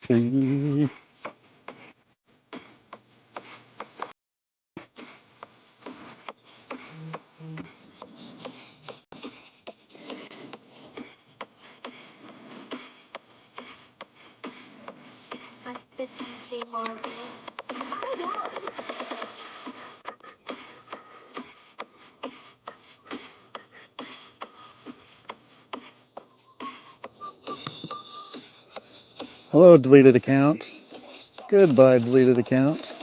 See. What's the DJ Marvin? Hello, deleted account. Goodbye, deleted account.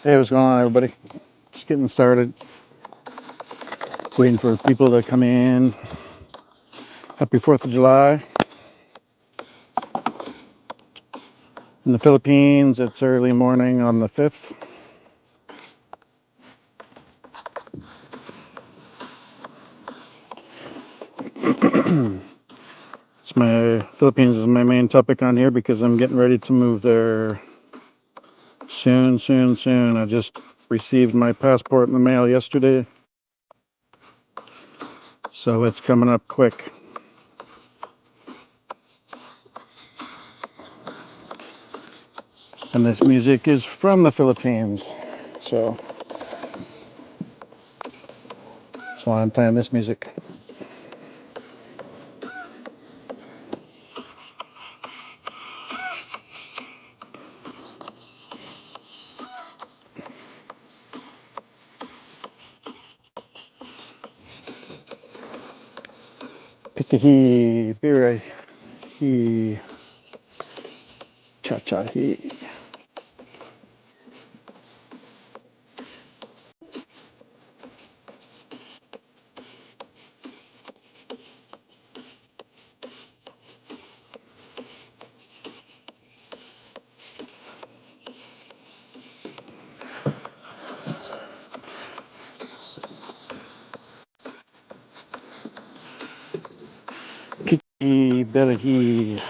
Hey, what's going on, everybody? Just getting started. Waiting for people to come in. Happy 4th of July. In the Philippines, it's early morning on the 5th. Philippines is my main topic on here because I'm getting ready to move there soon. I just received my passport in the mail yesterday, so it's coming up quick. And this music is from the Philippines, so that's why I'm playing this music. Pikahi, Birahi, Cha-cha-hi. Kiki, Birahi.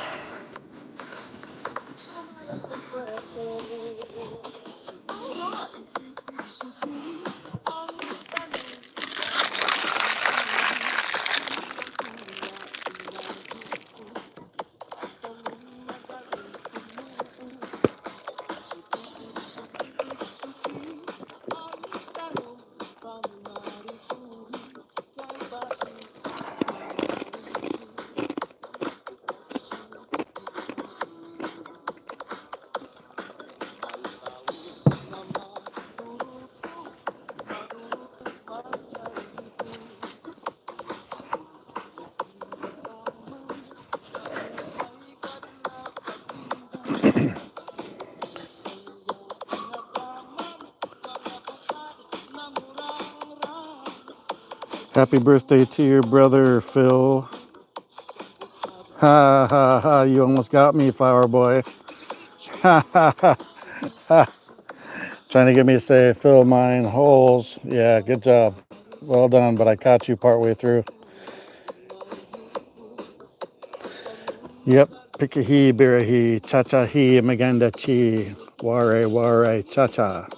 Happy birthday to your brother, Phil. Ha ha ha, you almost got me, flower boy. Ha ha ha ha. Trying to get me to say, fill mine holes. Yeah, good job. Well done, but I caught you partway through. Yep. Pikahi, Birahi, Cha-cha-hi, Maganda chi, Ware, Ware, Cha-cha.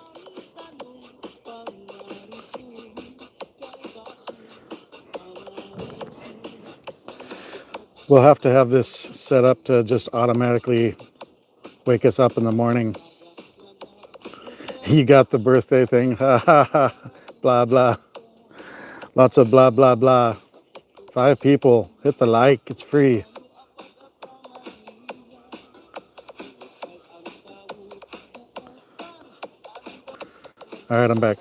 We'll have to have this set up to just automatically wake us up in the morning. You got the birthday thing. Ha ha ha. Blah, blah. Lots of blah, blah, blah. 5 people. Hit the like. It's free. All right, I'm back.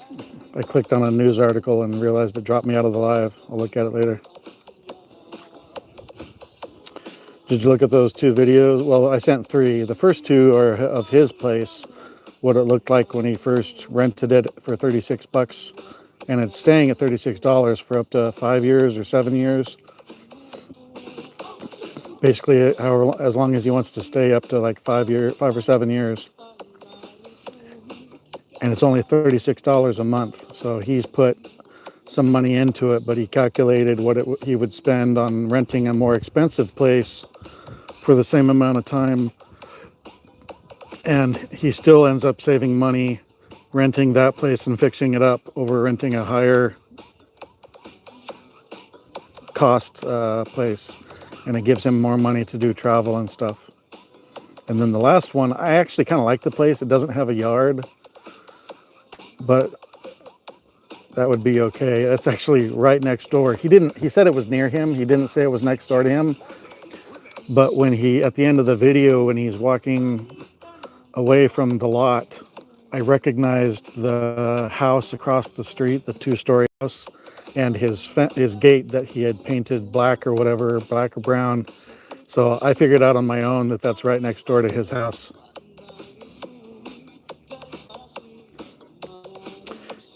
I clicked on a news article and realized it dropped me out of the live. I'll look at it later. Did you look at those 2 videos? Well, I sent 3. The first 2 are of his place, what it looked like when he first rented it for 36 bucks. And it's staying at $36 for up to 5 years or 7 years. Basically, however, as long as he wants to stay up to like 5 or 7 years. And it's only $36 a month. So he's put some money into it, but he calculated what he would spend on renting a more expensive place for the same amount of time, and he still ends up saving money renting that place and fixing it up over renting a higher cost place, and it gives him more money to do travel and stuff. And then the last one, I actually kind of like the place. It doesn't have a yard, but that would be okay. That's actually right next door. He said it was near him. He didn't say it was next door to him. But when at the end of the video, when he's walking away from the lot, I recognized the house across the street, the 2-story house, and his gate that he had painted black or whatever, black or brown. So I figured out on my own that that's right next door to his house.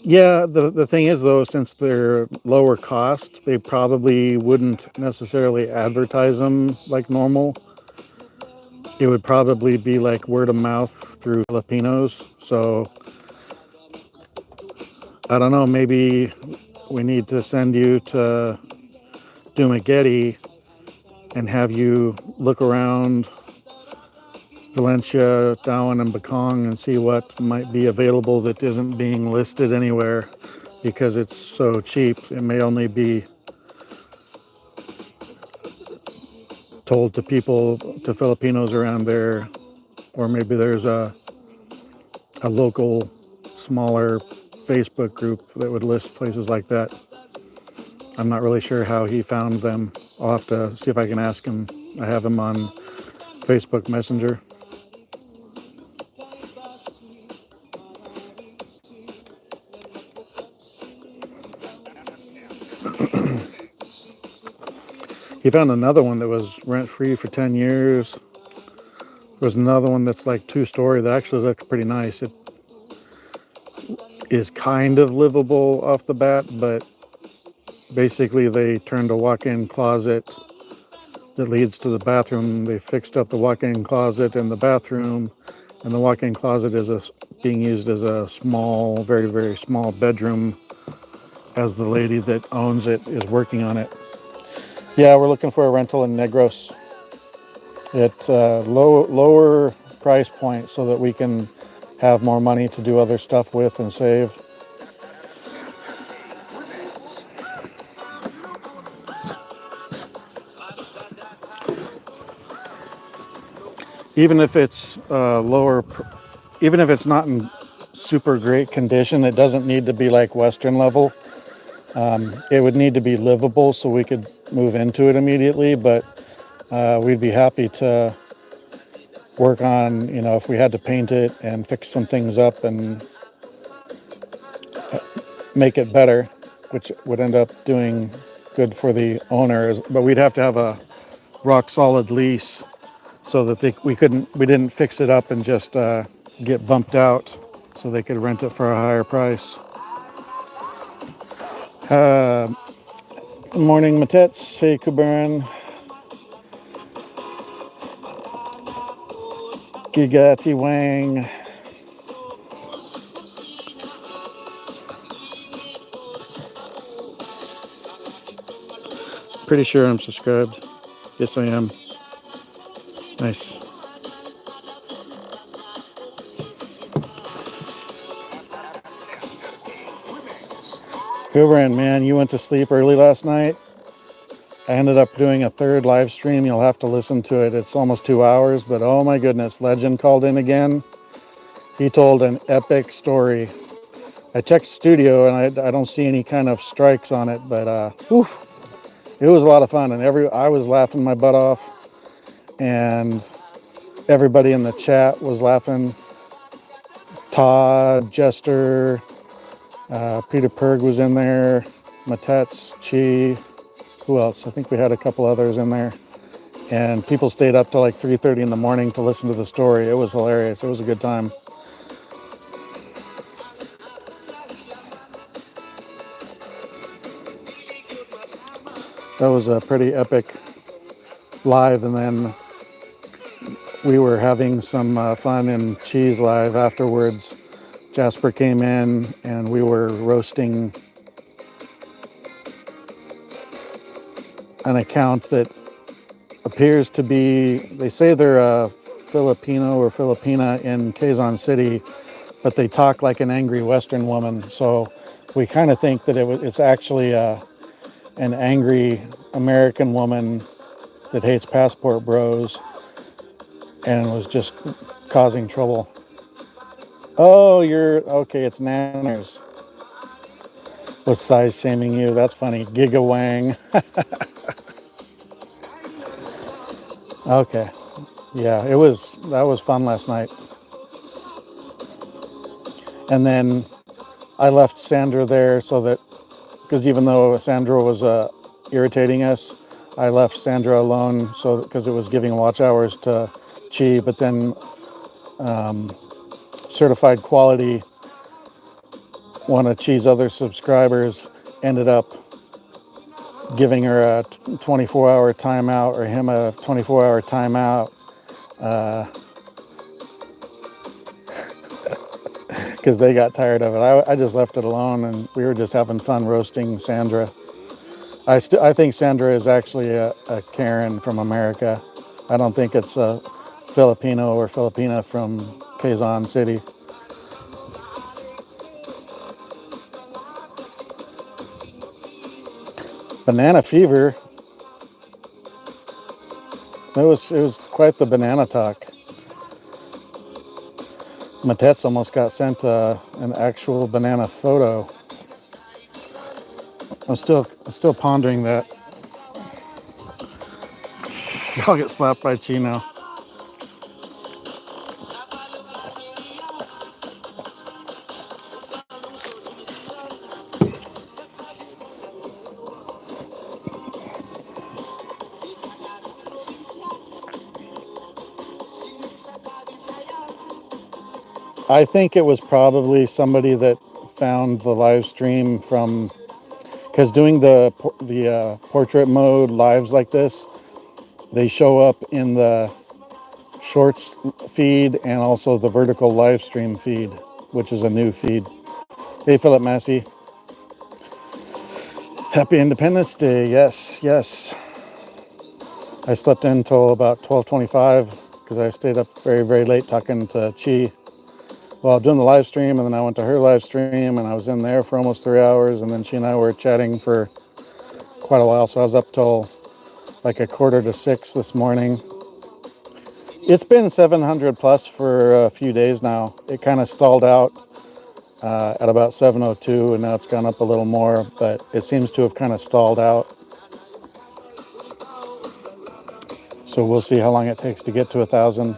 Yeah, the thing is though, since they're lower cost, they probably wouldn't necessarily advertise them like normal. It would probably be like word of mouth through Filipinos. So I don't know, maybe we need to send you to Dumaguete and have you look around Valencia, Darwin, and Bakong and see what might be available that isn't being listed anywhere because it's so cheap. It may only be told to people, to Filipinos around there, or maybe there's a local, smaller Facebook group that would list places like that. I'm not really sure how he found them. I'll have to see if I can ask him. I have him on Facebook Messenger. He found another one that was rent free for 10 years. There's another one that's like 2-story that actually looked pretty nice. It is kind of livable off the bat, but basically they turned a walk-in closet that leads to the bathroom. They fixed up the walk-in closet in the bathroom, and the walk-in closet is being used as a small, very, very small bedroom as the lady that owns it is working on it. Yeah, we're looking for a rental in Negros at lower price point so that we can have more money to do other stuff with and save. Even if it's even if it's not in super great condition, it doesn't need to be like Western level. It would need to be livable so we could move into it immediately, but we'd be happy to work on, if we had to paint it and fix some things up and make it better, which would end up doing good for the owners. But we'd have to have a rock solid lease so that we didn't fix it up and just get bumped out, so they could rent it for a higher price. Good morning, Matets. Hey, Kubaran. Gigati Wang. Pretty sure I'm subscribed. Yes, I am. Nice. Kubaran, man, you went to sleep early last night. I ended up doing a third live stream. You'll have to listen to it. It's almost 2 hours, but oh my goodness, Legend called in again. He told an epic story. I checked studio and I don't see any kind of strikes on it, but it was a lot of fun, and I was laughing my butt off, and everybody in the chat was laughing. Todd, Jester, Peter Perg was in there, Matets, Chi, who else? I think we had a couple others in there. And people stayed up till like 3:30 in the morning to listen to the story. It was hilarious. It was a good time. That was a pretty epic live, and then we were having some fun in Cheese Live afterwards. Jasper came in and we were roasting an account that appears to be, they say they're a Filipino or Filipina in Quezon City, but they talk like an angry Western woman. So we kind of think that it's actually an angry American woman that hates passport bros and was just causing trouble. Oh, you're okay. It's Nanners was size shaming you. That's funny. Giga Wang. Okay. Yeah, that was fun last night. And then I left Sandra there so that, because even though Sandra was irritating us, I left Sandra alone because it was giving watch hours to Chi. But then Certified Quality, one of Chi's other subscribers, ended up giving her a 24-hour timeout, or him a 24-hour timeout, because they got tired of it. I just left it alone, and we were just having fun roasting Sandra. I think Sandra is actually a Karen from America. I don't think it's a Filipino or Filipina from Quezon City. Banana fever. It was quite the banana talk. Matets almost got sent an actual banana photo. I'm still pondering that. I'll get slapped by Chino. I think it was probably somebody that found the live stream from, because doing the portrait mode lives like this, they show up in the shorts feed and also the vertical live stream feed, which is a new feed. Hey, Philip Massey. Happy Independence Day. Yes, yes. I slept in until about 12:25 because I stayed up very, very late talking to Chi while doing the live stream, and then I went to her live stream and I was in there for almost 3 hours, and then she and I were chatting for quite a while, so I was up till like a 5:45 this morning. It's been 700 plus for a few days now. It kind of stalled out at about 702, and now it's gone up a little more, but it seems to have kind of stalled out. So we'll see how long it takes to get to 1,000.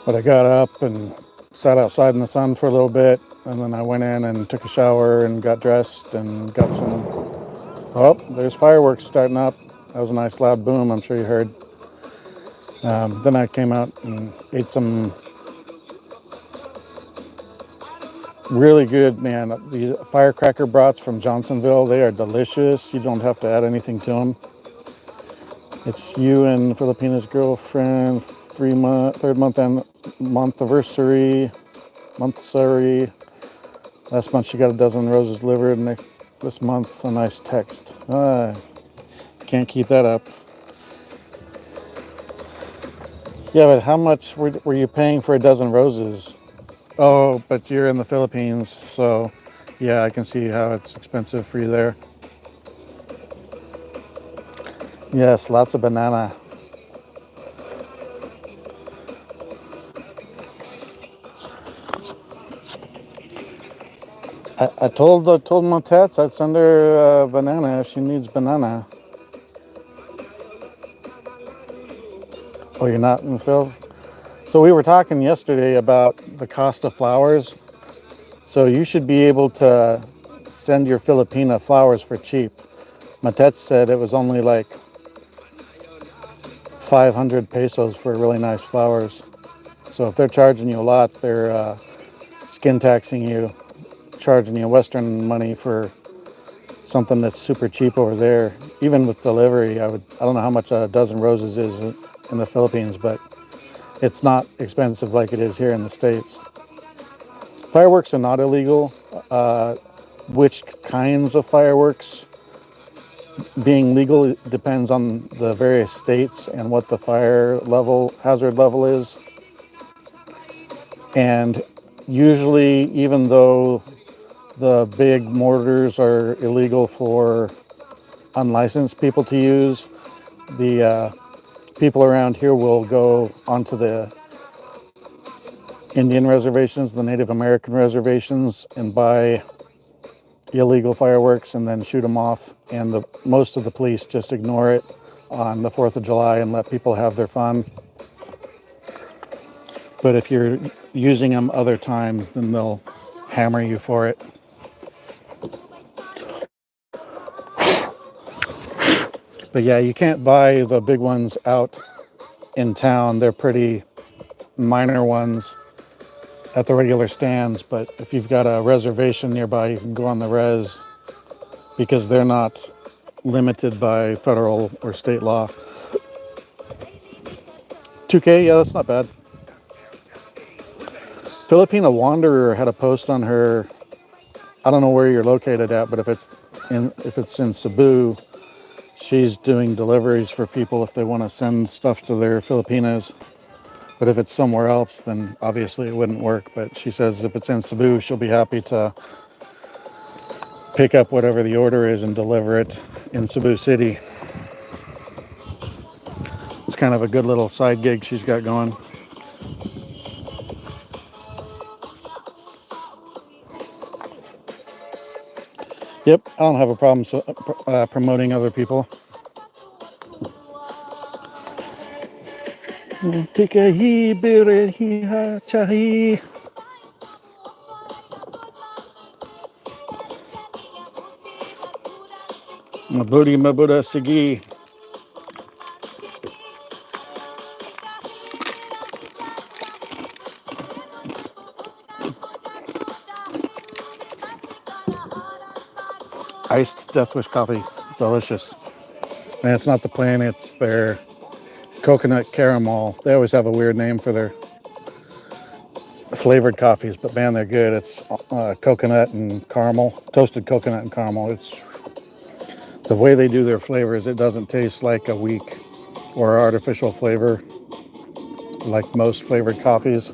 But I got up and sat outside in the sun for a little bit, and then I went in and took a shower and got dressed and got some. Oh, there's fireworks starting up. That was a nice loud boom, I'm sure you heard. Then I came out and ate some really good, man. The firecracker brats from Johnsonville, they are delicious. You don't have to add anything to them. It's you and Filipina's girlfriend, third month anniversary. Last month she got a dozen roses delivered, and this month a nice text. Can't keep that up. Yeah, but how much were you paying for a dozen roses? Oh, but you're in the Philippines, so yeah, I can see how it's expensive for you there. Yes, lots of banana. I told Motats I'd send her a banana if she needs banana. Oh, you're not in the Phils? So we were talking yesterday about the cost of flowers. So you should be able to send your Filipina flowers for cheap. Matets said it was only like 500 pesos for really nice flowers. So if they're charging you a lot, they're skin taxing you, charging you Western money for something that's super cheap over there. Even with delivery, I don't know how much a dozen roses is in the Philippines, but it's not expensive like it is here in the States. Fireworks are not illegal. Which kinds of fireworks being legal depends on the various states and what the hazard level is. And usually, even though the big mortars are illegal for unlicensed people to use, the people around here will go onto the Indian reservations, the Native American reservations, and buy illegal fireworks and then shoot them off. And most of the police just ignore it on the 4th of July and let people have their fun. But if you're using them other times, then they'll hammer you for it. But yeah, you can't buy the big ones out in town. They're pretty minor ones at the regular stands. But if you've got a reservation nearby, you can go on the res because they're not limited by federal or state law. 2K, yeah, that's not bad. Filipina Wanderer had a post on her. I don't know where you're located at, but if it's in Cebu, she's doing deliveries for people if they want to send stuff to their Filipinas. But if it's somewhere else, then obviously it wouldn't work. But she says if it's in Cebu, she'll be happy to pick up whatever the order is and deliver it in Cebu City. It's kind of a good little side gig she's got going. Yep, I don't have a problem promoting other people. Pikahi birehi ha chahi. Mabudi mabuda sigi. iced Death Wish coffee. Delicious. And it's not the plain, it's their coconut caramel. They always have a weird name for their flavored coffees, but man, they're good. It's coconut and caramel, toasted coconut and caramel. It's the way they do their flavors. It doesn't taste like a weak or artificial flavor like most flavored coffees.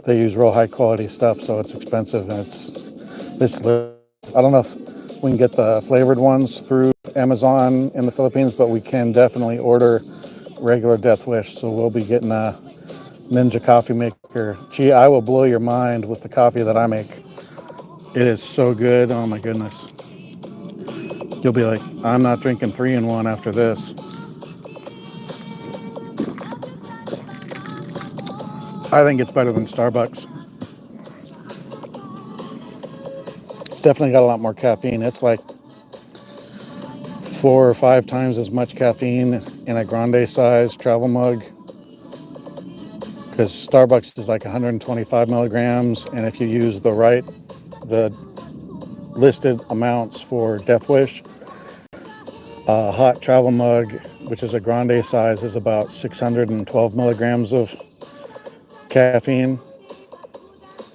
They use real high quality stuff, so it's expensive, and it's I don't know if we can get the flavored ones through Amazon in the Philippines, but we can definitely order regular Death Wish. So we'll be getting a Ninja coffee maker. Gee, I will blow your mind with the coffee that I make. It is so good. Oh my goodness. You'll be like, I'm not drinking 3-in-1 after this. I think it's better than Starbucks. It's definitely got a lot more caffeine. It's like 4 or 5 times as much caffeine in a grande size travel mug, because Starbucks is like 125 milligrams, and if you use the listed amounts for Death Wish, a hot travel mug, which is a grande size, is about 612 milligrams of caffeine.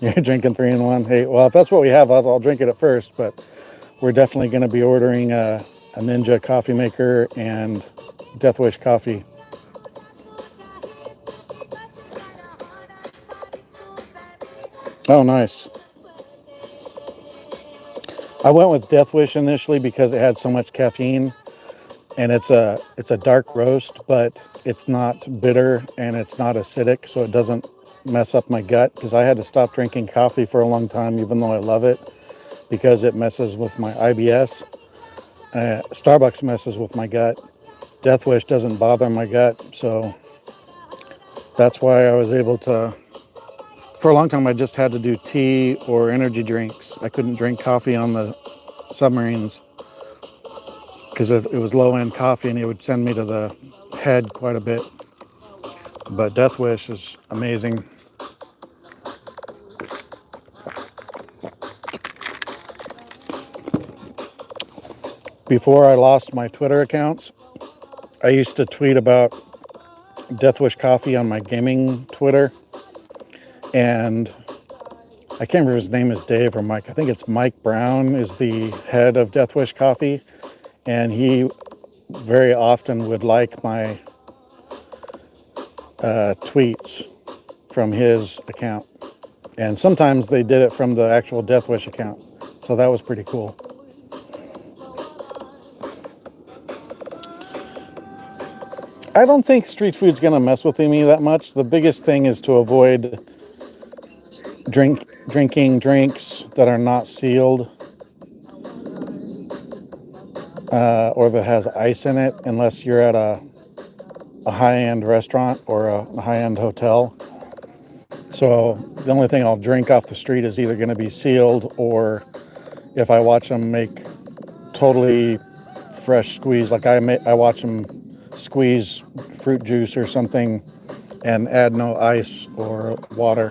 You're drinking 3-in-1. Hey, well, if that's what we have, I'll drink it at first, but we're definitely going to be ordering a Ninja coffee maker and Death Wish coffee. Oh, nice. I went with Death Wish initially because it had so much caffeine, and it's a dark roast, but it's not bitter and it's not acidic, so it doesn't mess up my gut, because I had to stop drinking coffee for a long time, even though I love it, because it messes with my IBS. Starbucks messes with my gut. Death Wish doesn't bother my gut, so that's why I was able to. For a long time, I just had to do tea or energy drinks. I couldn't drink coffee on the submarines because it was low-end coffee, and it would send me to the head quite a bit. But Death Wish is amazing. Before I lost my Twitter accounts, I used to tweet about Death Wish coffee on my gaming Twitter, and I can't remember if his name is Dave or Mike. I think it's Mike Brown is the head of Death Wish coffee, and he very often would like my tweets from his account, and sometimes they did it from the actual Death Wish account, so that was pretty cool. I don't think street food's gonna mess with me that much. The biggest thing is to avoid drinking drinks that are not sealed, or that has ice in it, unless you're at a high-end restaurant or a high-end hotel. So the only thing I'll drink off the street is either going to be sealed, or if I watch them make totally fresh squeeze, like I watch them squeeze fruit juice or something and add no ice or water.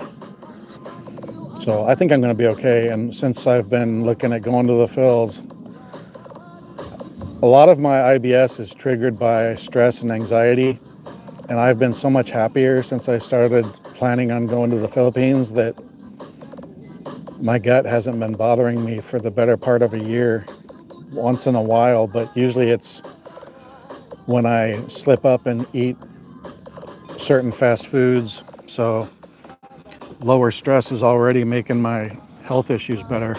So I think I'm going to be okay. And since I've been looking at going to the Phils, a lot of my IBS is triggered by stress and anxiety. And I've been so much happier since I started planning on going to the Philippines that my gut hasn't been bothering me for the better part of a year, once in a while. But usually it's when I slip up and eat certain fast foods. So lower stress is already making my health issues better.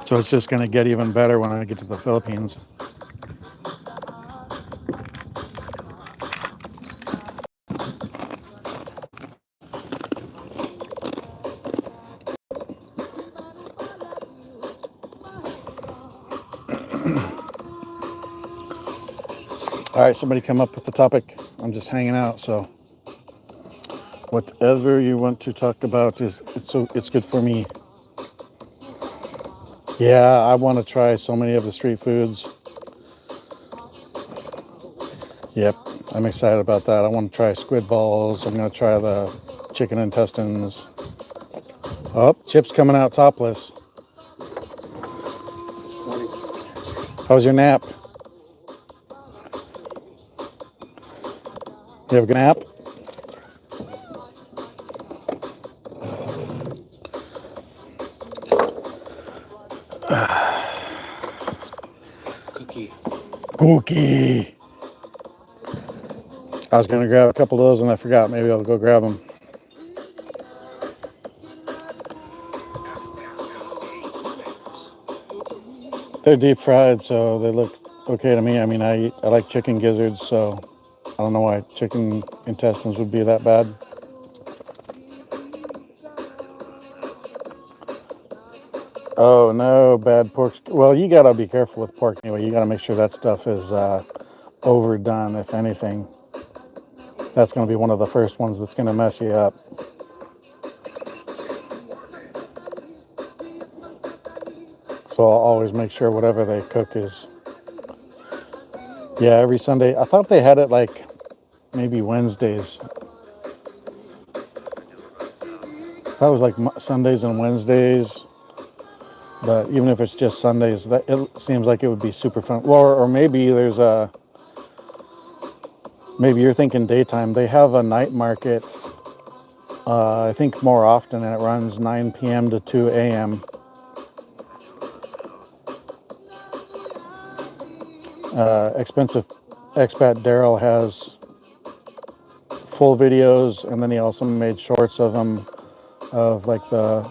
So it's just going to get even better when I get to the Philippines. All right, somebody come up with the topic. I'm just hanging out, so whatever you want to talk about it's good for me. Yeah, I want to try so many of the street foods. Yep, I'm excited about that. I want to try squid balls. I'm going to try the chicken intestines. Oh, Chip's coming out topless. How was your nap? You have a good nap? Cookie. Cookie. I was going to grab a couple of those and I forgot. Maybe I'll go grab them. They're deep fried, so they look okay to me. I mean, I like chicken gizzards, so I don't know why chicken intestines would be that bad. Oh no, bad pork. Well, you gotta be careful with pork anyway. You gotta make sure that stuff is overdone, if anything. That's gonna be one of the first ones that's gonna mess you up. So I'll always make sure whatever they cook is. Yeah, every Sunday. I thought they had it like maybe Wednesdays. I thought it was like Sundays and Wednesdays. But even if it's just Sundays, that it seems like it would be super fun. Well, or maybe there's a. Maybe you're thinking daytime. They have a night market. I think more often, and it runs 9 p.m. to 2 a.m. Expensive expat Daryl has full videos, and then he also made shorts of them, of like the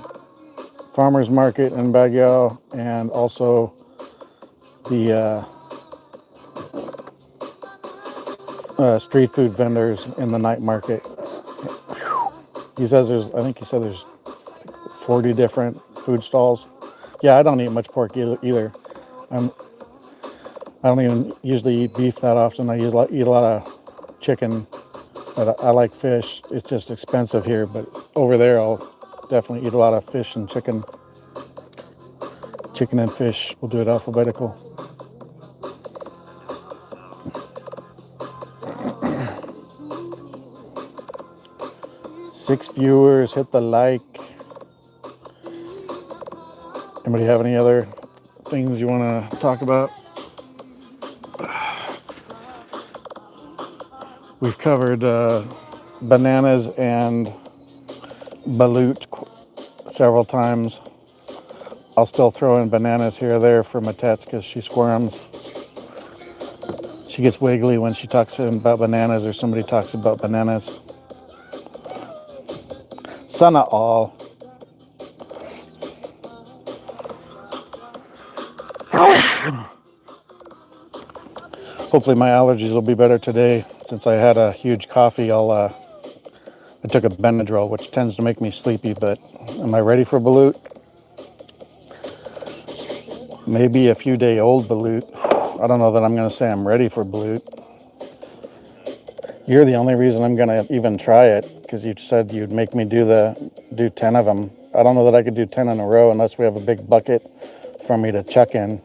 farmers market in Baguio, and also the street food vendors in the night market. He says there's, I think he said there's 40 different food stalls. Yeah, I don't eat much pork either. I don't even usually eat beef that often. I usually eat a lot of chicken, but I like fish. It's just expensive here, but over there I'll definitely eat a lot of fish and chicken. Chicken and fish. We'll do it alphabetical. Six viewers, hit the like. Anybody have any other things you want to talk about? We've covered bananas and balut several times. I'll still throw in bananas here or there for Matets because she squirms. She gets wiggly when she talks about bananas or somebody talks about bananas. Sana all. Hopefully my allergies will be better today. Since I had a huge coffee, I took a Benadryl, which tends to make me sleepy, but am I ready for balut? Maybe a few day old balut. I don't know that I'm going to say I'm ready for balut. You're the only reason I'm going to even try it, because you said you'd make me do 10 of them. I don't know that I could do 10 in a row unless we have a big bucket for me to chuck in.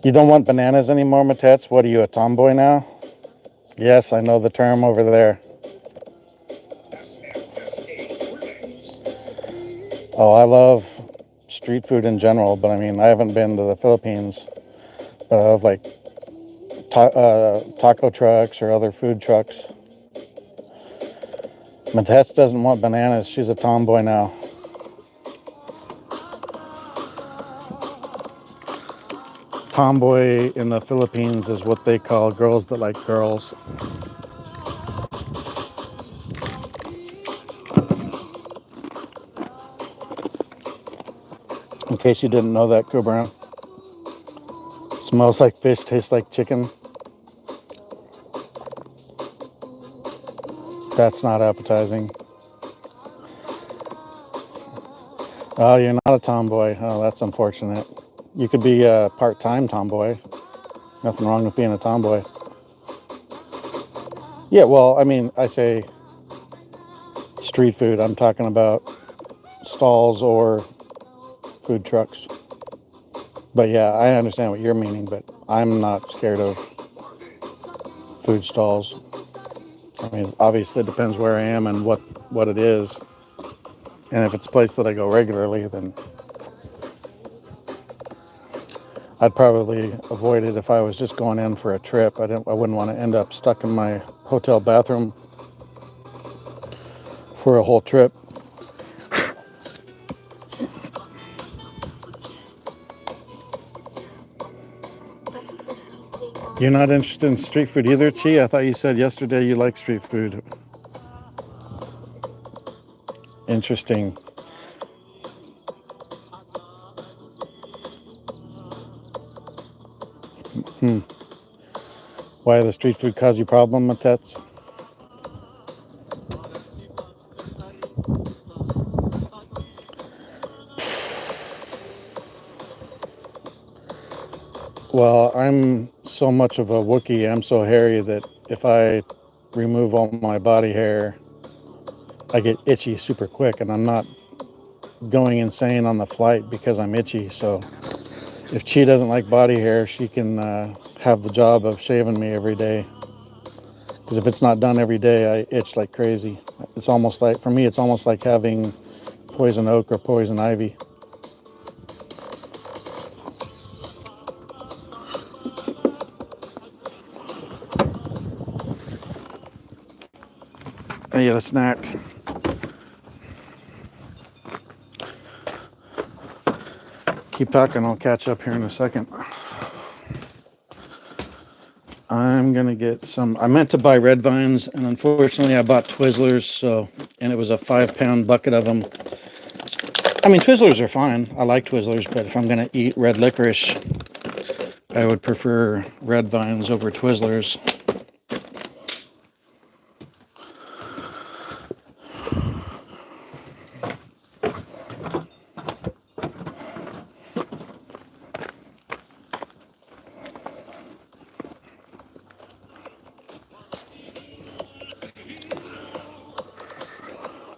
You don't want bananas anymore, Matets? What are you, a tomboy now? Yes, I know the term over there. Oh, I love street food in general, but I mean, I haven't been to the Philippines. But I love like taco trucks or other food trucks. Matets doesn't want bananas. She's a tomboy now. Tomboy in the Philippines is what they call girls that like girls. In case you didn't know that, Cobra. Smells like fish, tastes like chicken. That's not appetizing. Oh, you're not a tomboy. Oh, that's unfortunate. You could be a part-time tomboy. Nothing wrong with being a tomboy. Yeah, well, I mean, I say street food. I'm talking about stalls or food trucks. But yeah, I understand what you're meaning, but I'm not scared of food stalls. I mean, obviously it depends where I am and what it is. And if it's a place that I go regularly, then I'd probably avoid it if I was just going in for a trip. I wouldn't want to end up stuck in my hotel bathroom for a whole trip. What's the DJ on? You're not interested in street food either, Chi? I thought you said yesterday you like street food. Interesting. Why the street food cause you problem, Matets? Well, I'm so much of a Wookiee, I'm so hairy that if I remove all my body hair, I get itchy super quick, and I'm not going insane on the flight because I'm itchy. So if Chi doesn't like body hair, she can have the job of shaving me every day. Because if it's not done every day, I itch like crazy. It's almost like, for me, it's almost like having poison oak or poison ivy. I need a snack. Keep talking, I'll catch up here in a second. I'm gonna get some. I meant to buy red vines, and unfortunately, I bought Twizzlers. And it was a 5-pound bucket of them. I mean, Twizzlers are fine. I like Twizzlers, but if I'm gonna eat red licorice, I would prefer red vines over Twizzlers.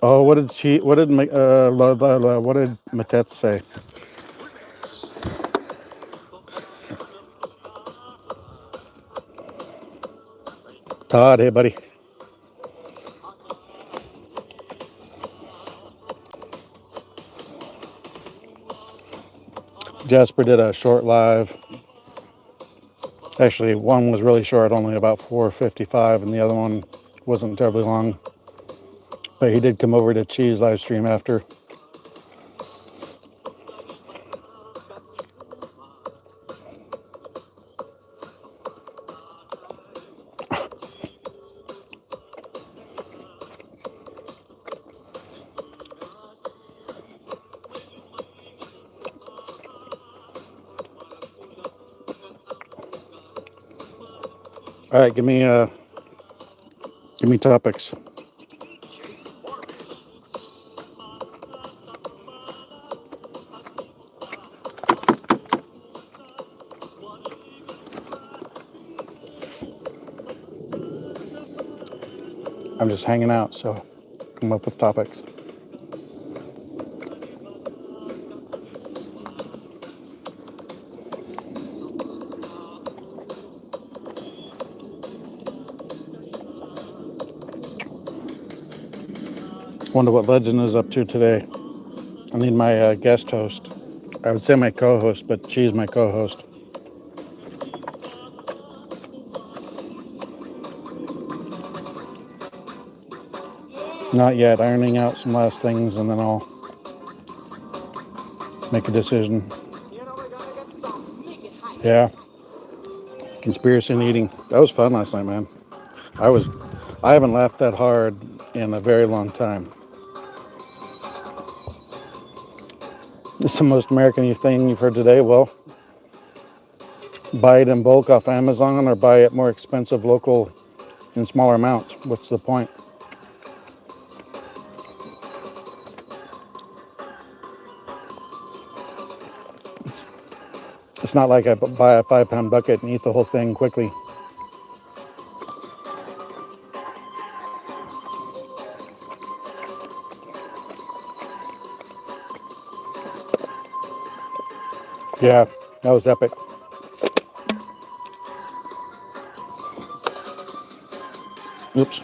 Oh, what did she? What did what did Matette say? Todd, hey buddy. Jasper did a short live. Actually, one was really short, only about 4:55, and the other one wasn't terribly long. But he did come over to Cheese live stream after. All right, give me topics. I'm just hanging out, so come up with topics. Wonder what Legend is up to today. I need my guest host. I would say my co-host, but she's my co-host. Not yet. Ironing out some last things, and then I'll make a decision. Yeah. Conspiracy and eating. That was fun last night, man. I haven't laughed that hard in a very long time. This is the most American thing you've heard today. Well, buy it in bulk off Amazon or buy it more expensive local in smaller amounts. What's the point? It's not like I buy a 5-pound bucket and eat the whole thing quickly. Yeah, that was epic. Oops.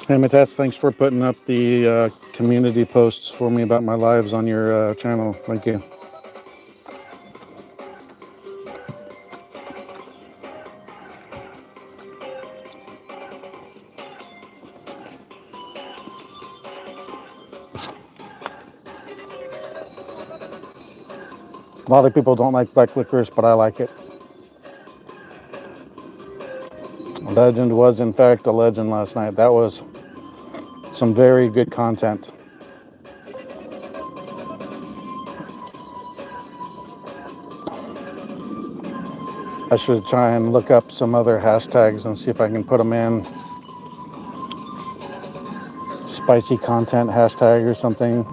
Hey, Matats, thanks for putting up the community posts for me about my lives on your channel. Thank you. A lot of people don't like black licorice, but I like it. Legend was, in fact, a legend last night. That was some very good content. I should try and look up some other hashtags and see if I can put them in. Spicy content hashtag or something.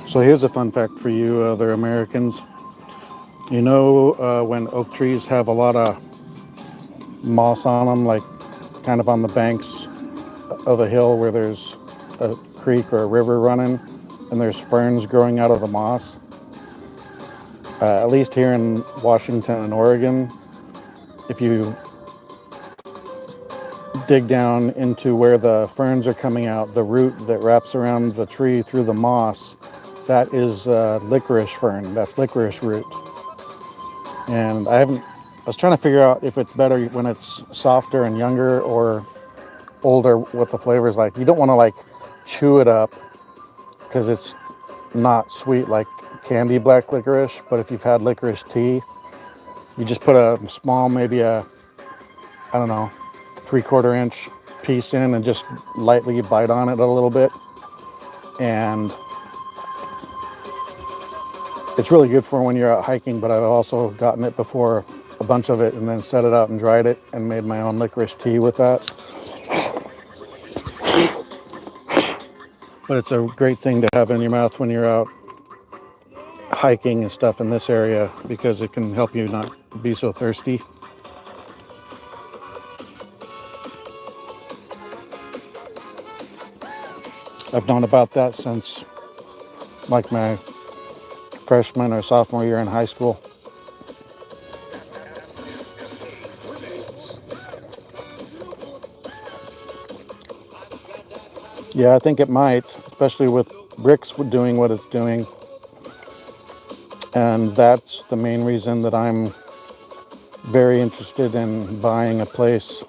So here's a fun fact for you other Americans. You know when oak trees have a lot of moss on them, like kind of on the banks of a hill where there's a creek or a river running and there's ferns growing out of the moss? At least here in Washington and Oregon, if you dig down into where the ferns are coming out, the root that wraps around the tree through the moss, that is licorice fern. That's licorice root. And I was trying to figure out if it's better when it's softer and younger or older, what the flavor is like. You don't want to like chew it up because it's not sweet like candy black licorice, but if you've had licorice tea, you just put a small, maybe I don't know, 3/4 inch piece in and just lightly bite on it a little bit. And it's really good for when you're out hiking, but I've also gotten it before, a bunch of it, and then set it out and dried it and made my own licorice tea with that. But it's a great thing to have in your mouth when you're out hiking and stuff in this area because it can help you not be so thirsty. I've known about that since like my freshman or sophomore year in high school. Yeah, I think it might, especially with bricks doing what it's doing. And that's the main reason that I'm very interested in buying a place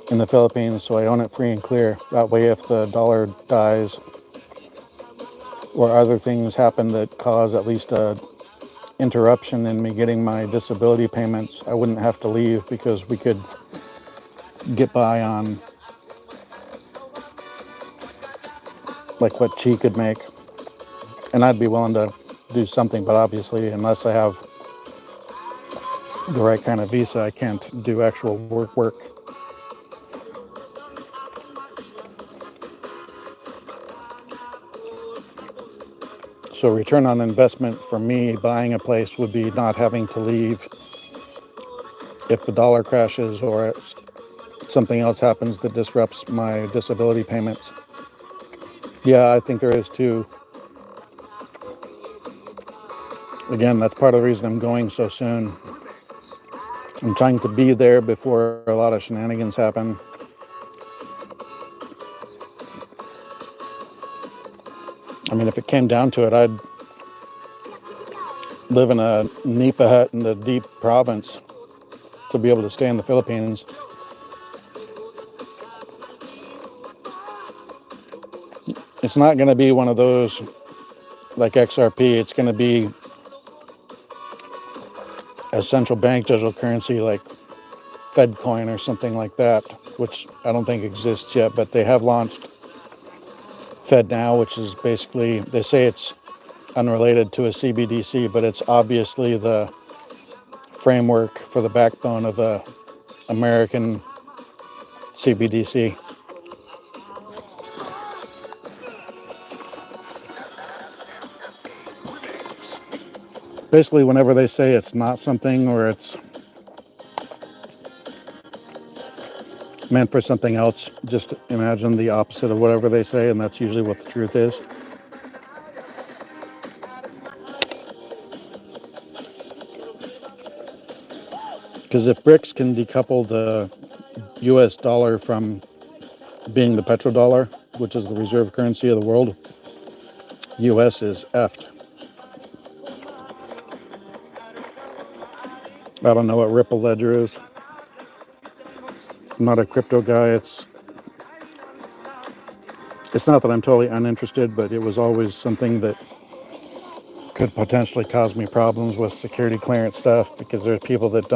in the Philippines so I own it free and clear. That way, if the dollar dies or other things happen that cause at least a interruption in me getting my disability payments, I wouldn't have to leave because we could get by on like what Chi could make. And I'd be willing to do something, but obviously, unless I have the right kind of visa, I can't do actual work. So return on investment for me buying a place would be not having to leave if the dollar crashes or if something else happens that disrupts my disability payments. Yeah, I think there is too. Again, that's part of the reason I'm going so soon. I'm trying to be there before a lot of shenanigans happen. I mean, if it came down to it, I'd live in a nipa hut in the deep province to be able to stay in the Philippines. It's not going to be one of those like XRP. It's going to be a central bank digital currency like Fed coin or something like that, which I don't think exists yet, but they have launched Fed Now, which is basically, they say it's unrelated to a CBDC, but it's obviously the framework for the backbone of a American CBDC. Basically, whenever they say it's not something or it's meant for something else, just imagine the opposite of whatever they say, and that's usually what the truth is. Because if BRICS can decouple the US dollar from being the petrodollar, which is the reserve currency of the world, US is effed. I don't know what Ripple Ledger is. I'm not a crypto guy. It's not that I'm totally uninterested, but it was always something that could potentially cause me problems with security clearance stuff, because there's people that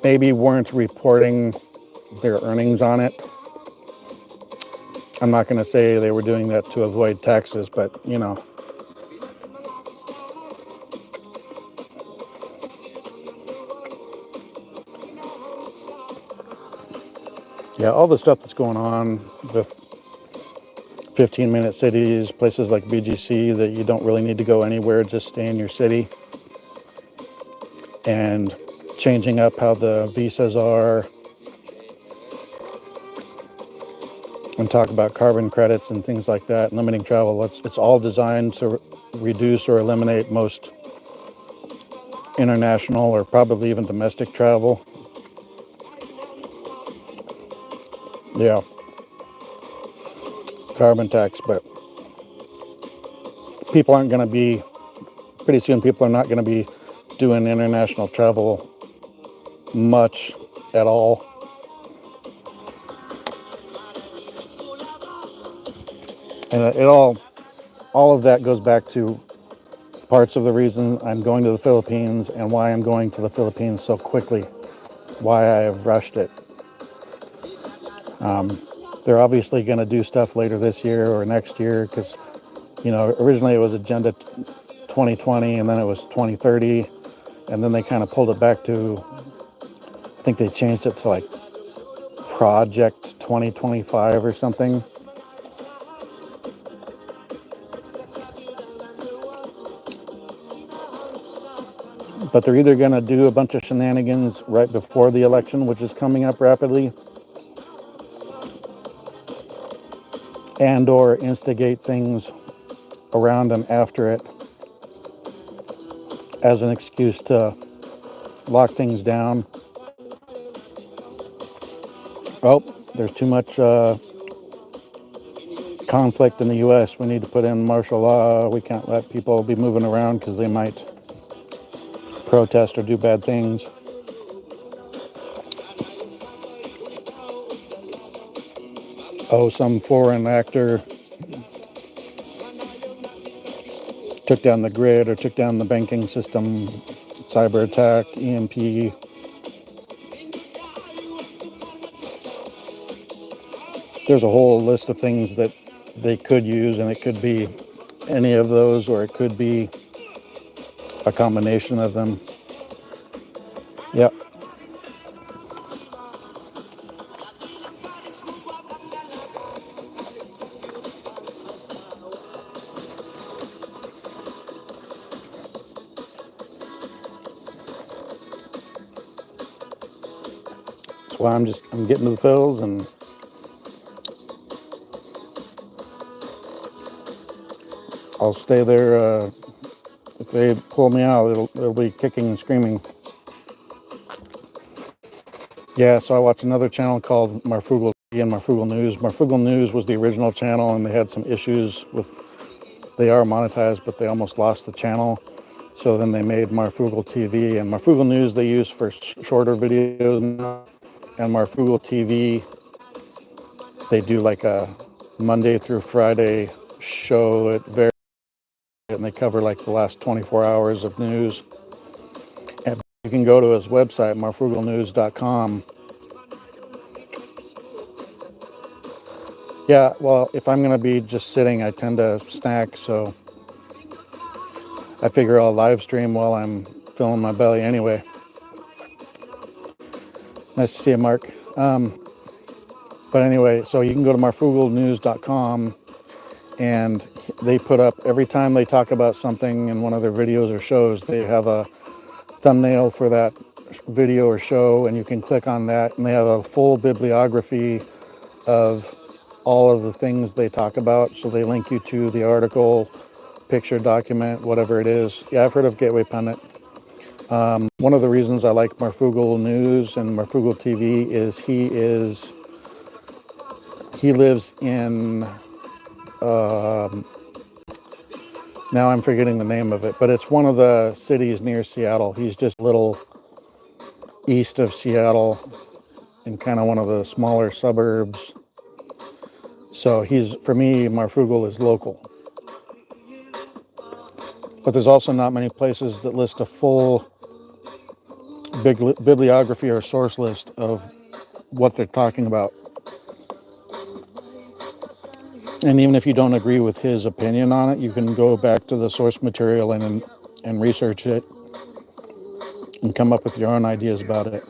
maybe weren't reporting their earnings on it. I'm not going to say they were doing that to avoid taxes, but you know. Yeah, all the stuff that's going on with 15-minute cities, places like BGC, that you don't really need to go anywhere, just stay in your city, and changing up how the visas are, and talk about carbon credits and things like that, and limiting travel. It's all designed to reduce or eliminate most international or probably even domestic travel. Yeah, carbon tax, but people aren't going to be, pretty soon people are not going to be doing international travel much at all. And all of that goes back to parts of the reason I'm going to the Philippines and why I'm going to the Philippines so quickly, why I have rushed it. They're obviously going to do stuff later this year or next year, because, you know, originally it was Agenda 2020 and then it was 2030, and then they kind of pulled it back to, I think they changed it to like Project 2025 or something. But they're either going to do a bunch of shenanigans right before the election, which is coming up rapidly, and or instigate things around and after it as an excuse to lock things down. Oh, there's too much conflict in the U.S. We need to put in martial law. We can't let people be moving around because they might protest or do bad things. Oh, some foreign actor took down the grid or took down the banking system, cyber attack, EMP. There's a whole list of things that they could use, and it could be any of those, or it could be a combination of them. Yep. That's why I'm getting to the fills, and I'll stay there. If they pull me out, it'll be kicking and screaming. Yeah, so I watch another channel called Marfugal and Marfugal News. Marfugal News was the original channel, and they had some issues with, they are monetized, but they almost lost the channel. So then they made Marfugal TV, and Marfugal News they use for shorter videos now, and Marfugal TV, they do like a Monday through Friday show at very, and they cover like the last 24 hours of news. And you can go to his website, marfugalnews.com. Yeah, well, if I'm going to be just sitting, I tend to snack, so I figure I'll live stream while I'm filling my belly anyway. Nice to see you, Mark. But anyway, so you can go to marfugalnews.com, and they put up, every time they talk about something in one of their videos or shows, they have a thumbnail for that video or show, and you can click on that, and they have a full bibliography of all of the things they talk about. So they link you to the article, picture, document, whatever it is. Yeah, I've heard of Gateway Pundit. One of the reasons I like Marfugal News and Marfugal TV is he lives in, now I'm forgetting the name of it, but it's one of the cities near Seattle. He's just a little east of Seattle in kind of one of the smaller suburbs. So for me, Marfugal is local. But there's also not many places that list a full bibliography or source list of what they're talking about. And even if you don't agree with his opinion on it, you can go back to the source material and research it and come up with your own ideas about it.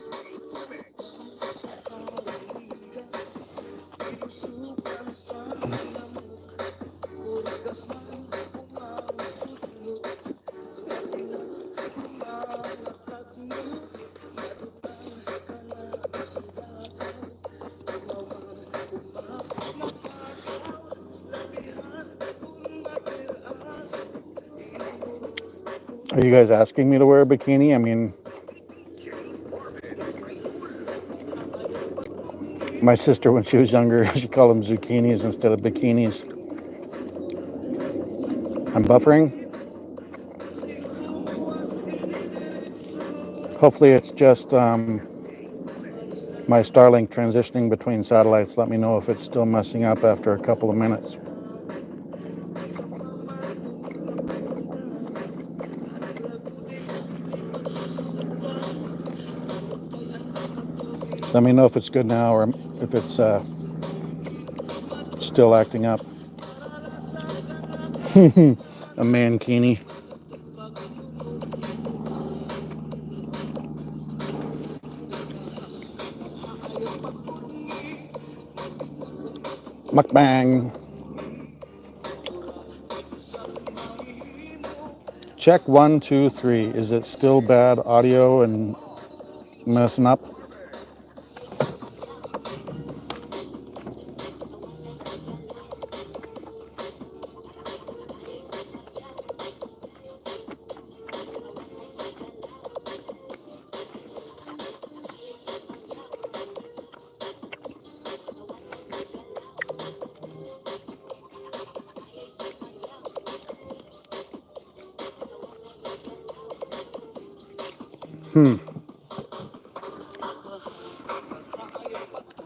Are you guys asking me to wear a bikini? I mean, my sister, when she was younger, she called them zucchinis instead of bikinis. I'm buffering. Hopefully it's just my Starlink transitioning between satellites. Let me know if it's still messing up after a couple of minutes. Let me know if it's good now or if it's still acting up. A mankini. Mukbang. Check 1, 2, 3. Is it still bad audio and messing up?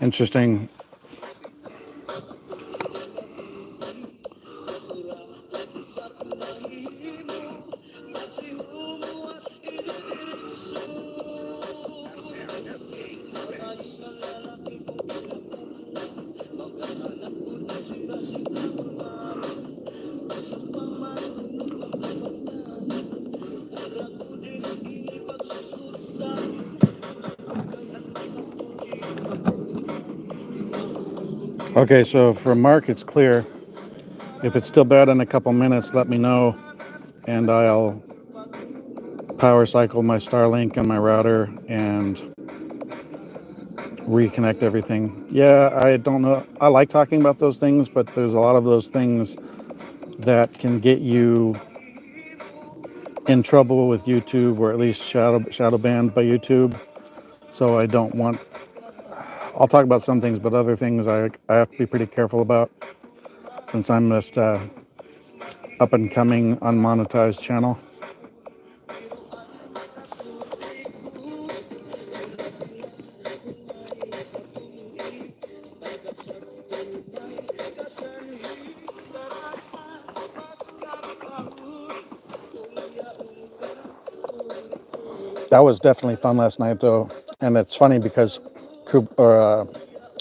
Interesting. Okay, so for Mark, it's clear. If it's still bad in a couple minutes, let me know, and I'll power cycle my Starlink and my router and reconnect everything. Yeah, I don't know. I like talking about those things, but there's a lot of those things that can get you in trouble with YouTube, or at least shadow banned by YouTube. So I don't want. I'll talk about some things, but other things I have to be pretty careful about, since I'm just up and coming unmonetized channel. That was definitely fun last night, though, and it's funny because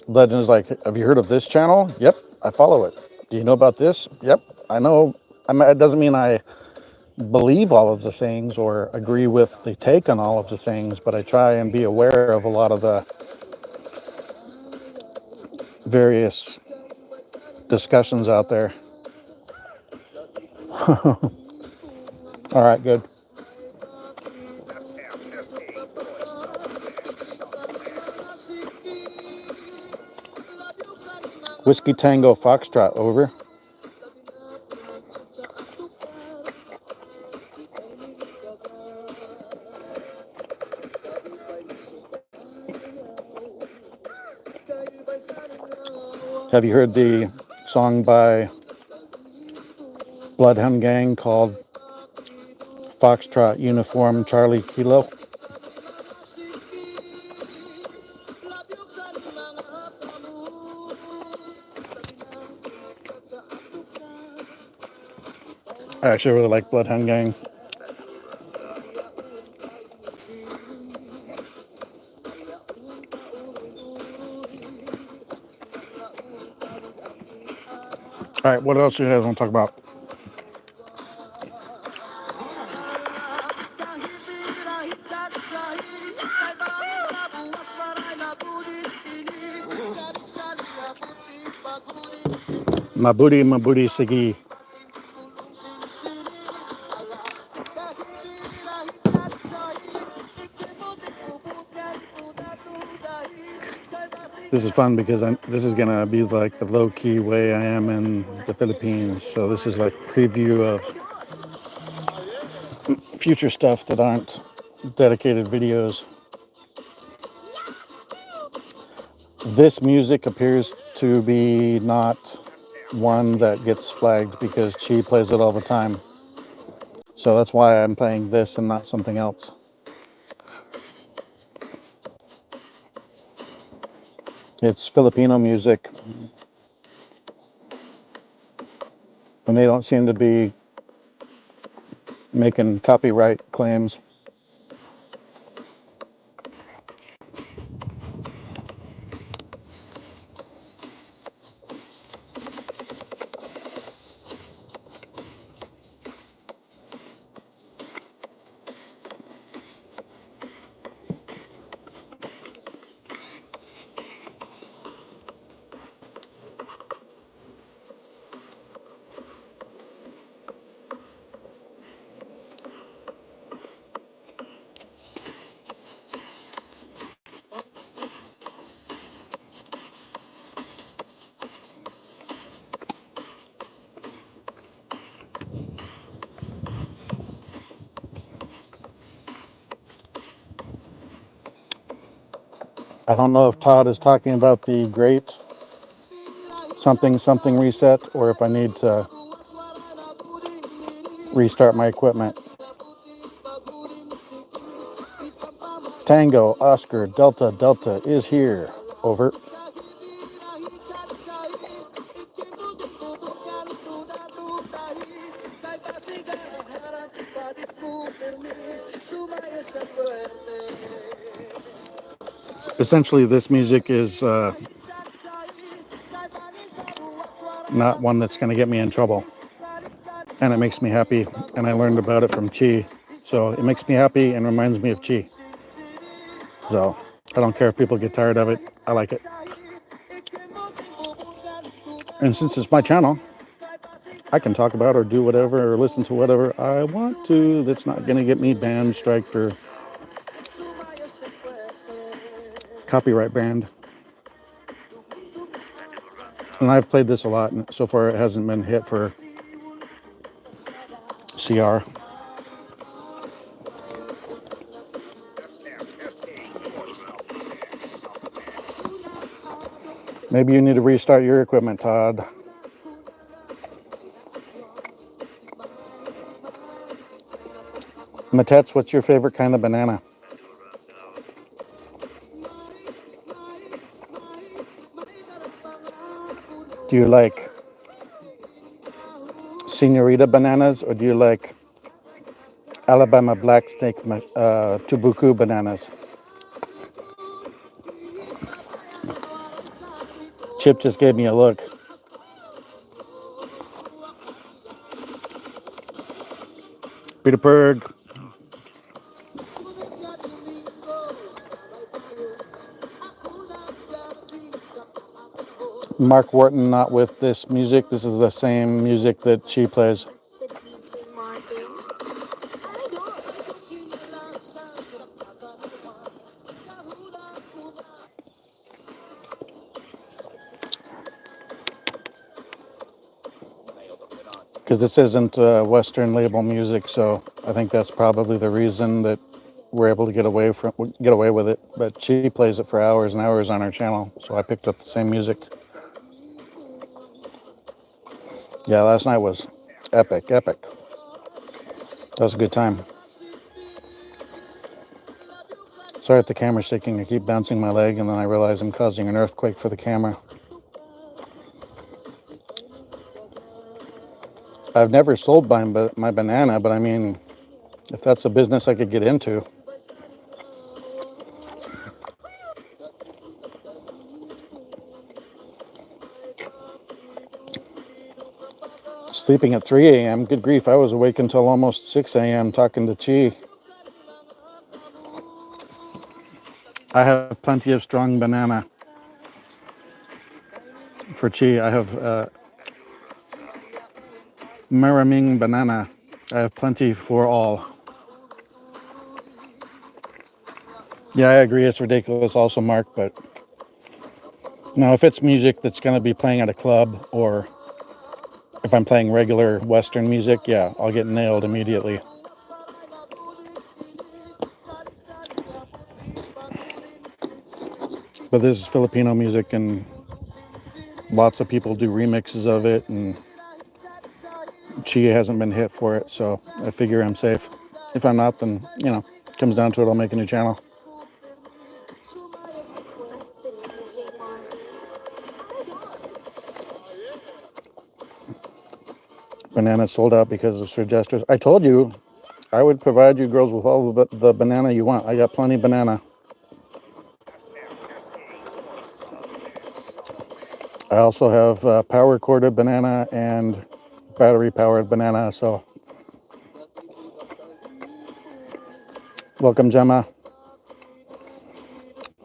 Legend is like, "Have you heard of this channel?" Yep, I follow it. Do you know about this? Yep, I know. It doesn't mean I believe all of the things or agree with the take on all of the things, but I try and be aware of a lot of the various discussions out there. All right, good. Whiskey Tango Foxtrot, over. Have you heard the song by Bloodhound Gang called Foxtrot Uniform Charlie Kilo? I actually really like Bloodhound Gang. All right, what else do you guys want to talk about? My booty, Sigi. This is fun because this is gonna be like the low-key way I am in the Philippines. So this is like preview of future stuff that aren't dedicated videos. This music appears to be not one that gets flagged because Chi plays it all the time. So that's why I'm playing this and not something else. It's Filipino music, and they don't seem to be making copyright claims. I don't know if Todd is talking about the great something something reset or if I need to restart my equipment. Tango, Oscar, Delta, Delta is here. Over. Essentially, this music is not one that's going to get me in trouble. And it makes me happy. And I learned about it from Chi. So it makes me happy and reminds me of Chi. So I don't care if people get tired of it. I like it. And since it's my channel, I can talk about or do whatever or listen to whatever I want to that's not going to get me banned, striked, or copyright banned. And I've played this a lot, and so far it hasn't been hit for CR. Maybe you need to restart your equipment, Todd. Matets, what's your favorite kind of banana? Do you like Senorita bananas or do you like Alabama black snake tubuku bananas? Chip just gave me a look. Peterburg. Mark Wharton, not with this music. This is the same music that she plays. The DJ Martin. I don't. Because this isn't Western label music, so I think that's probably the reason that we're able to get away with it. But she plays it for hours and hours on her channel, so I picked up the same music. Yeah, last night was epic, epic. That was a good time. Sorry if the camera's shaking. I keep bouncing my leg, and then I realize I'm causing an earthquake for the camera. I've never sold my banana, but I mean, if that's a business I could get into. Sleeping at 3 a.m. Good grief, I was awake until almost 6 a.m. talking to Chi. I have plenty of strong banana for Chi. I have Maraming banana. I have plenty for all. Yeah, I agree. It's ridiculous also, Mark, but now if it's music that's going to be playing at a club, or if I'm playing regular Western music, yeah, I'll get nailed immediately. But this is Filipino music, and lots of people do remixes of it, and Chia hasn't been hit for it, so I figure I'm safe. If I'm not, then, comes down to it, I'll make a new channel. Banana sold out because of Sir Jester's. I told you I would provide you girls with all the banana you want. I got plenty of banana. I also have power corded banana and battery powered banana. So welcome, Gemma.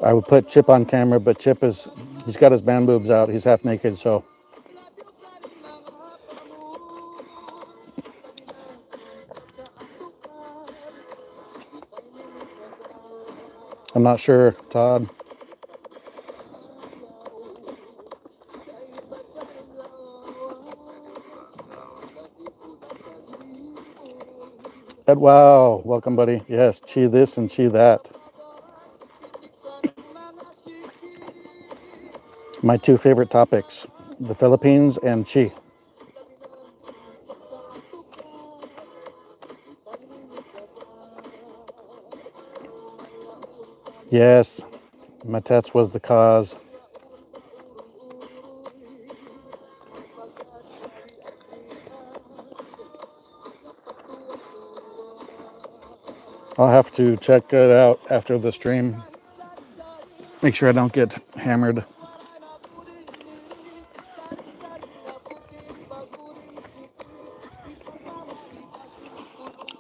I would put Chip on camera, but he's got his man boobs out. He's half naked, so. I'm not sure, Todd. Ed, wow, welcome, buddy. Yes, Chi this and Chi that. My two favorite topics, the Philippines and Chi. Yes, Matets was the cause. I'll have to check it out after the stream. Make sure I don't get hammered.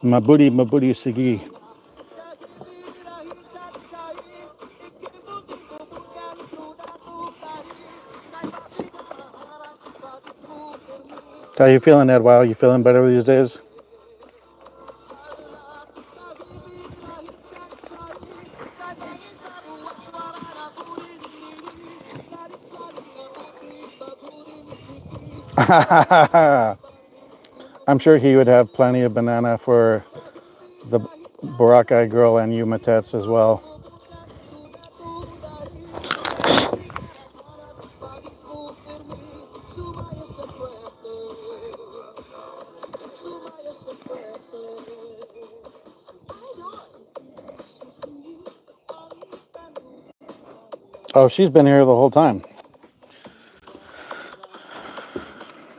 Mabudi Sigi. How you feeling, Ed? Wow, you feeling better these days? I'm sure he would have plenty of banana for the Boracay girl and you, Matets, as well. Oh, she's been here the whole time.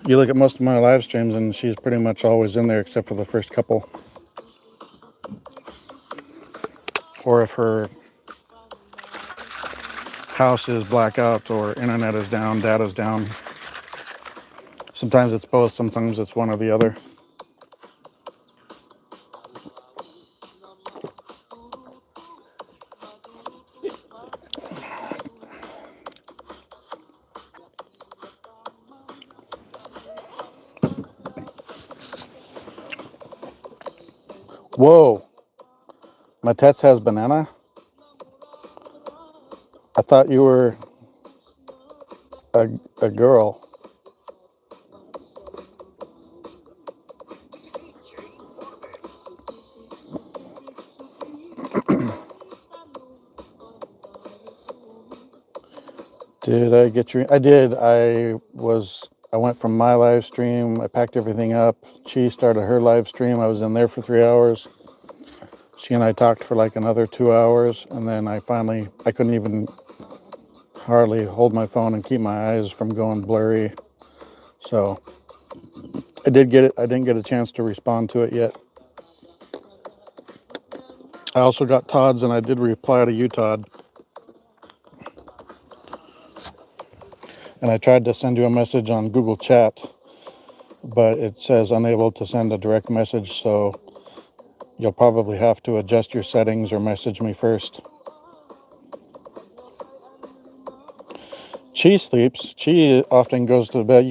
You look at most of my live streams and she's pretty much always in there except for the first couple. Or if her house is blackout or internet is down, data's down. Sometimes it's both, sometimes it's one or the other. Whoa, Matets has banana? I thought you were a girl. Did I get you? I did. I was I went from my live stream. I packed everything up. She started her live stream. I was in there for 3 hours. She and I talked for like another 2 hours, and then I couldn't even hardly hold my phone and keep my eyes from going blurry. So I did get it. I didn't get a chance to respond to it yet. I also got Todd's, and I did reply to you, Todd. And I tried to send you a message on Google Chat, but it says unable to send a direct message, so you'll probably have to adjust your settings or message me first. She sleeps. She often goes to bed.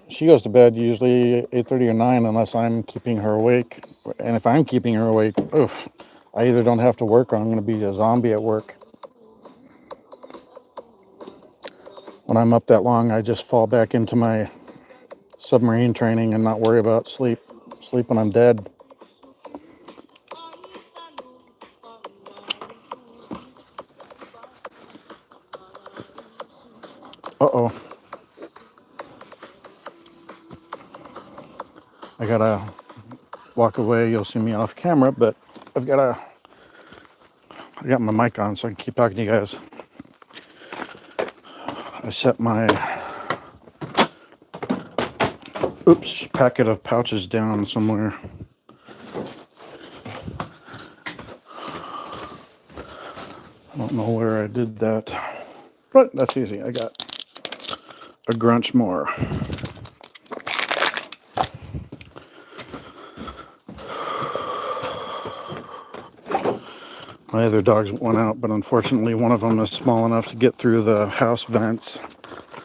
She goes to bed usually 8:30 or 9 unless I'm keeping her awake. And if I'm keeping her awake, oof, I either don't have to work or I'm going to be a zombie at work. When I'm up that long, I just fall back into my submarine training and not worry about sleep. Sleep when I'm dead. Uh-oh. I gotta walk away. You'll see me off camera, but I got my mic on so I can keep talking to you guys. I set my packet of pouches down somewhere. I don't know where I did that, but that's easy. I got a grunch more. My other dogs went out, but unfortunately one of them is small enough to get through the house vents,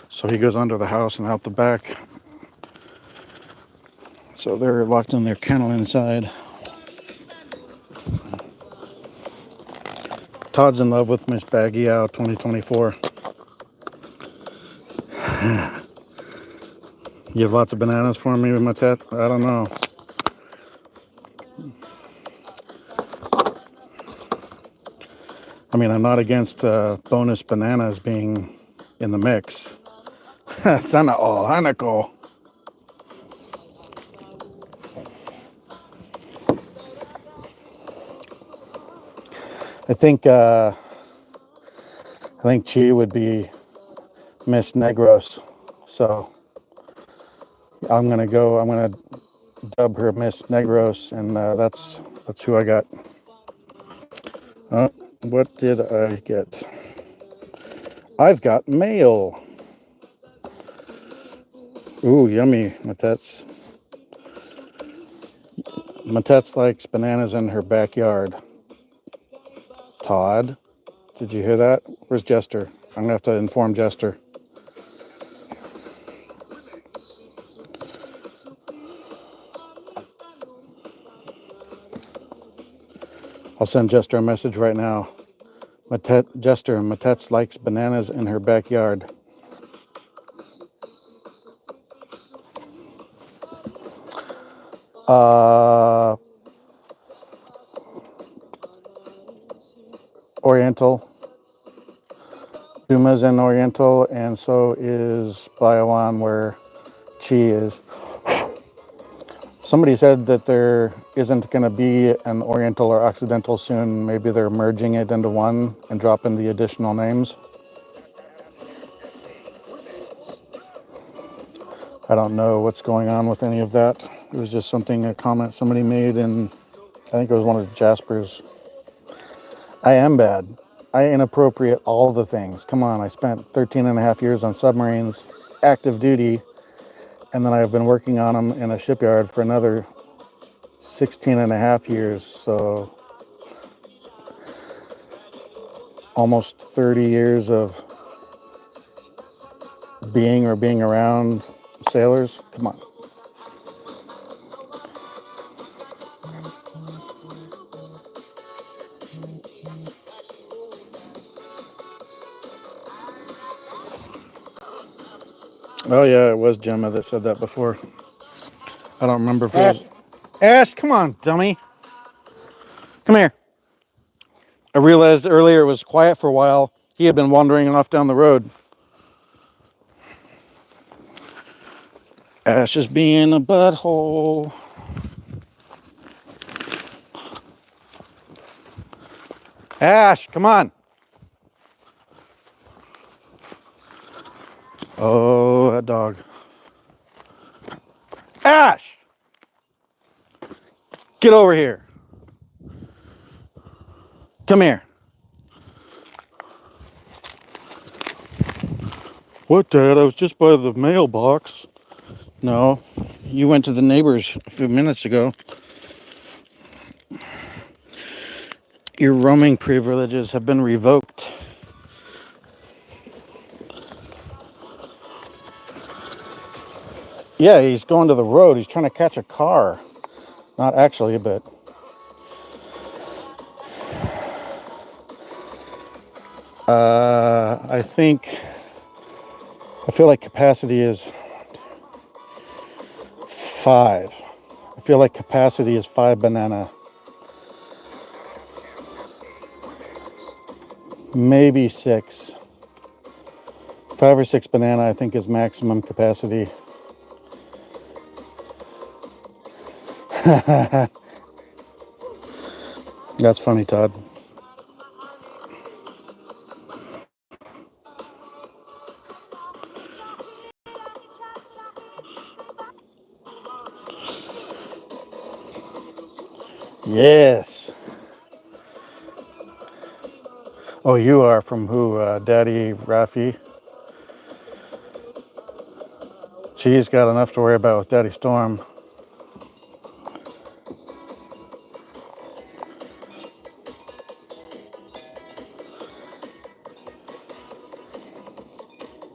so he goes under the house and out the back. So they're locked in their kennel inside. Todd's in love with Miss Baggy Ow 2024. You have lots of bananas for me with my tat? I don't know. I mean, I'm not against bonus bananas being in the mix. Sana all Hanako. I think Chi would be Miss Negros, so I'm gonna dub her Miss Negros, and that's who I got. What did I get? I've got mail. Ooh, yummy. Matets likes bananas in her backyard. Todd, did you hear that? Where's Jester? I'm gonna have to inform Jester. I'll send Jester a message right now. Jester, Matets likes bananas in her backyard. Oriental. Duma's in Oriental, and so is Biowan, where Chi is. Somebody said that there isn't going to be an Oriental or Occidental soon. Maybe they're merging it into one and dropping the additional names. I don't know what's going on with any of that. It was just a comment somebody made, and I think it was one of Jasper's. I am bad. I inappropriate all the things. Come on, I spent 13 and a half years on submarines, active duty, and then I've been working on them in a shipyard for another 16 and a half years. So almost 30 years of being around sailors. Come on. Oh yeah, it was Gemma that said that before. I don't remember if it was Ash. Come on, dummy. Come here. I realized earlier it was quiet for a while. He had been wandering off down the road. Ash is being a butthole. Ash, come on. Oh, that dog. Ash! Get over here. Come here. What, Dad? I was just by the mailbox. No, you went to the neighbor's a few minutes ago. Your roaming privileges have been revoked. Yeah, he's going to the road. He's trying to catch a car. Not actually, but... I feel like capacity is 5. I feel like capacity is 5 banana. Maybe 6. 5 or 6 banana, I think, is maximum capacity. That's funny, Todd. Yes. Oh, you are from who? Daddy Rafi? She's got enough to worry about with Daddy Storm.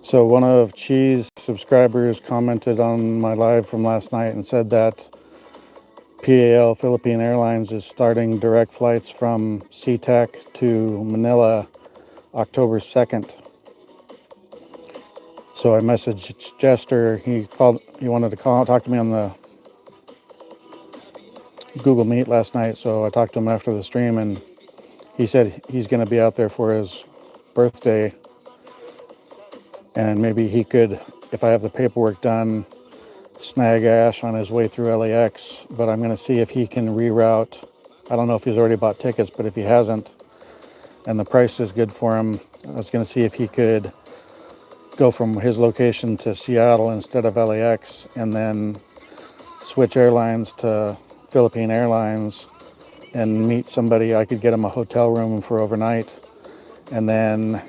So one of Chi's subscribers commented on my live from last night and said that PAL, Philippine Airlines, is starting direct flights from SeaTac to Manila October 2nd. So I messaged Jester. He wanted to talk to me on the Google Meet last night. So I talked to him after the stream, and he said he's going to be out there for his birthday. And maybe he could, if I have the paperwork done, snag Ash on his way through LAX. But I'm going to see if he can reroute. I don't know if he's already bought tickets, but if he hasn't, and the price is good for him, I was going to see if he could go from his location to Seattle instead of LAX, and then switch airlines to Philippine Airlines and meet somebody. I could get him a hotel room for overnight, and then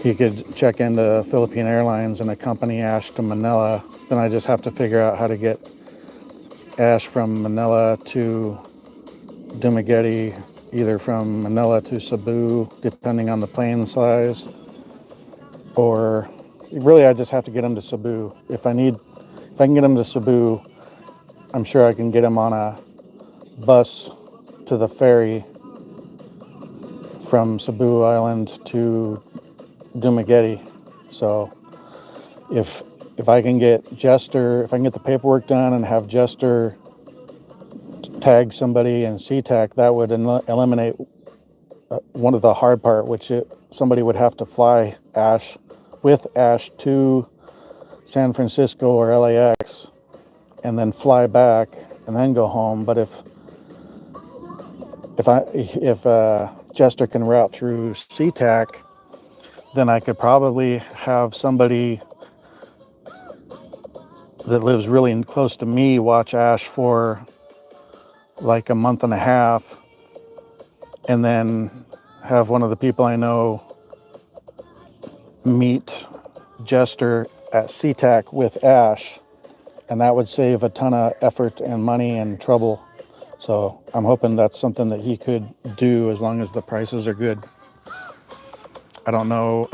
he could check into Philippine Airlines and accompany Ash to Manila. Then I just have to figure out how to get Ash from Manila to Dumaguete, either from Manila to Cebu, depending on the plane size, or really I just have to get him to Cebu. If I can get him to Cebu, I'm sure I can get him on a bus to the ferry from Cebu Island to Dumaguete. So if I can get Jester, if I can get the paperwork done and have Jester tag somebody in SeaTac, that would eliminate one of the hard part, which somebody would have to fly Ash to San Francisco or LAX and then fly back and then go home. But if Jester can route through SeaTac, then I could probably have somebody that lives really close to me watch Ash for like a month and a half, and then have one of the people I know meet Jester at SeaTac with Ash, and that would save a ton of effort and money and trouble. So I'm hoping that's something that he could do as long as the prices are good. I don't know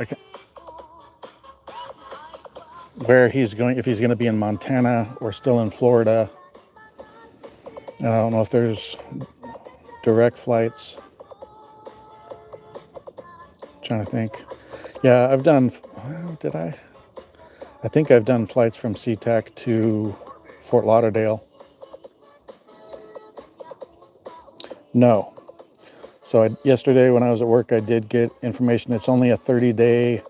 where he's going, if he's going to be in Montana or still in Florida. I don't know if there's direct flights. I'm trying to think. Yeah, I've done, did I? I think I've done flights from SeaTac to Fort Lauderdale. No. So yesterday when I was at work, I did get information. It's only a 30-day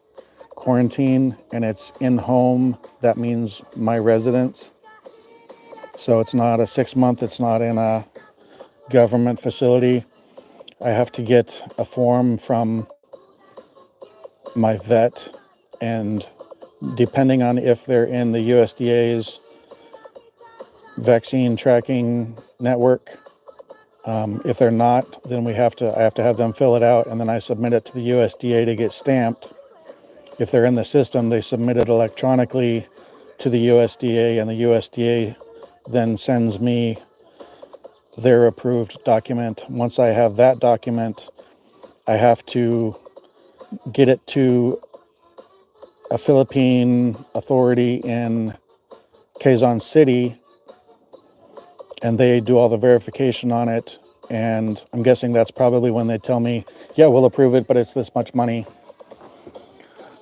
quarantine and it's in home, that means my residence. So it's not a 6 month, it's not in a government facility. I have to get a form from my vet, and depending on if they're in the USDA's vaccine tracking network, if they're not, then I have to have them fill it out, and then I submit it to the USDA to get stamped. If they're in the system, they submit it electronically to the USDA, and the USDA then sends me their approved document. Once I have that document, I have to get it to a Philippine authority in Quezon City, and they do all the verification on it. And I'm guessing that's probably when they tell me, yeah, we'll approve it, but it's this much money.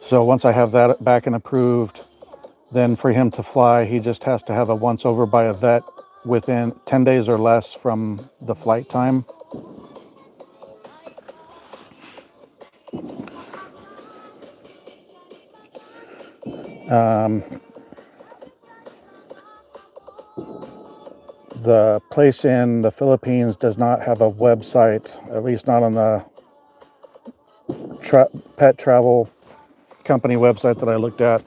So once I have that back and approved, then for him to fly, he just has to have a once over by a vet within 10 days or less from the flight time. The place in the Philippines does not have a website, at least not on the pet travel company website that I looked at.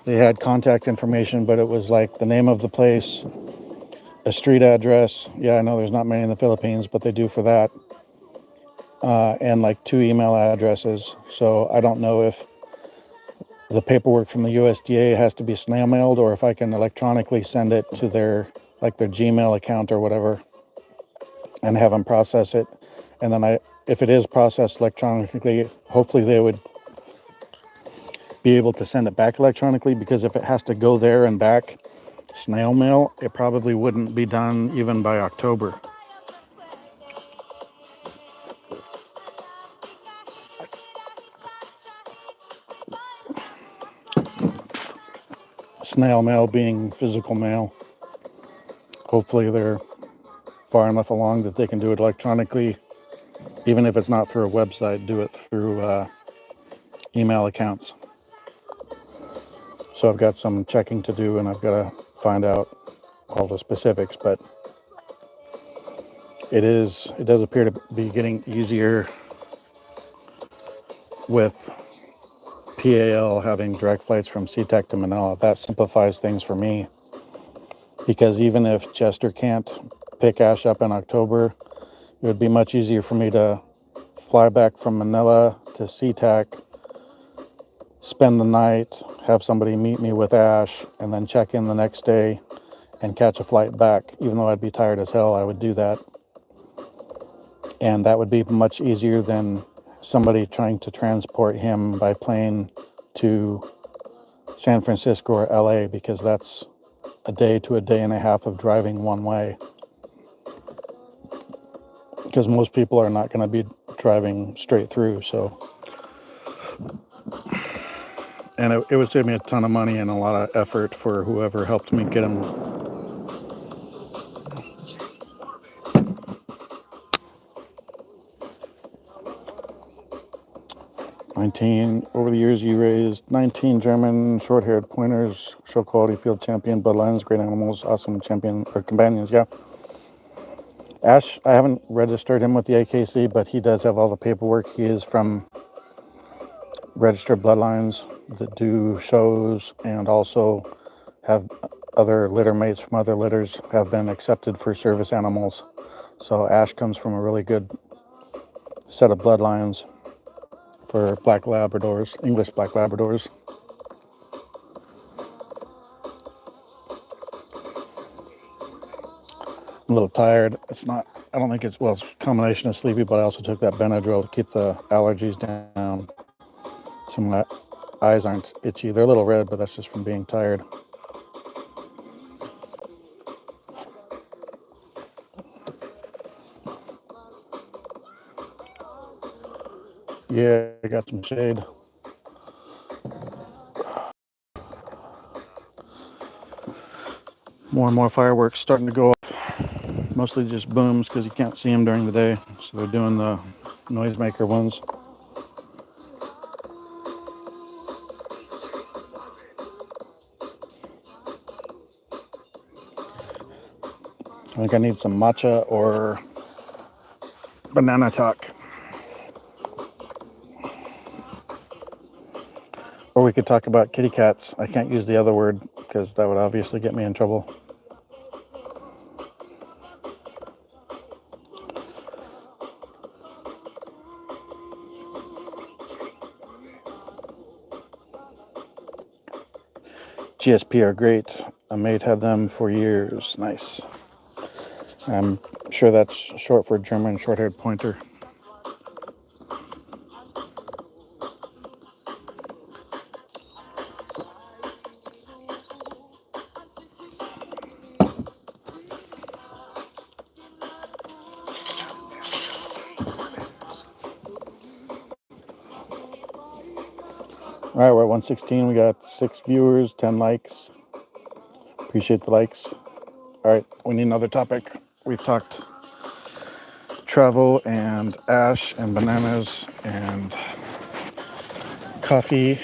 They had contact information, but it was like the name of the place, a street address. Yeah, I know there's not many in the Philippines, but they do for that. And like 2 email addresses. So I don't know if the paperwork from the USDA has to be snail mailed, or if I can electronically send it to their Gmail account or whatever and have them process it. And then if it is processed electronically, hopefully they would be able to send it back electronically, because if it has to go there and back snail mail, it probably wouldn't be done even by October. Snail mail being physical mail. Hopefully they're far enough along that they can do it electronically, even if it's not through a website, do it through email accounts. So I've got some checking to do, and I've got to find out all the specifics, but it does appear to be getting easier with PAL having direct flights from SeaTac to Manila. That simplifies things for me, because even if Chester can't pick Ash up in October, it would be much easier for me to fly back from Manila to SeaTac, spend the night, have somebody meet me with Ash, and then check in the next day and catch a flight back. Even though I'd be tired as hell, I would do that. And that would be much easier than somebody trying to transport him by plane to San Francisco or LA, because that's a day to a day and a half of driving one way. Because most people are not going to be driving straight through, so. And it would save me a ton of money and a lot of effort for whoever helped me get him. Over the years, you raised 19 German short-haired pointers, show quality field champion, bloodlines, great animals, awesome champion or companions. Yeah. Ash, I haven't registered him with the AKC, but he does have all the paperwork. He is from registered bloodlines that do shows, and also have other litter mates from other litters have been accepted for service animals. So Ash comes from a really good set of bloodlines for black Labradors, English black Labradors. I'm a little tired. I don't think it's a combination of sleepy, but I also took that Benadryl to keep the allergies down. So my eyes aren't itchy. They're a little red, but that's just from being tired. Yeah, I got some shade. More and more fireworks starting to go up. Mostly just booms, because you can't see them during the day. So they're doing the noisemaker ones. I think I need some matcha or banana talk. Or we could talk about kitty cats. I can't use the other word because that would obviously get me in trouble. GSP are great. A mate had them for years. Nice. I'm sure that's short for German short-haired pointer. All right, we're at 116. We got 6 viewers, 10 likes. Appreciate the likes. All right, we need another topic. We've talked travel and ash and bananas and coffee.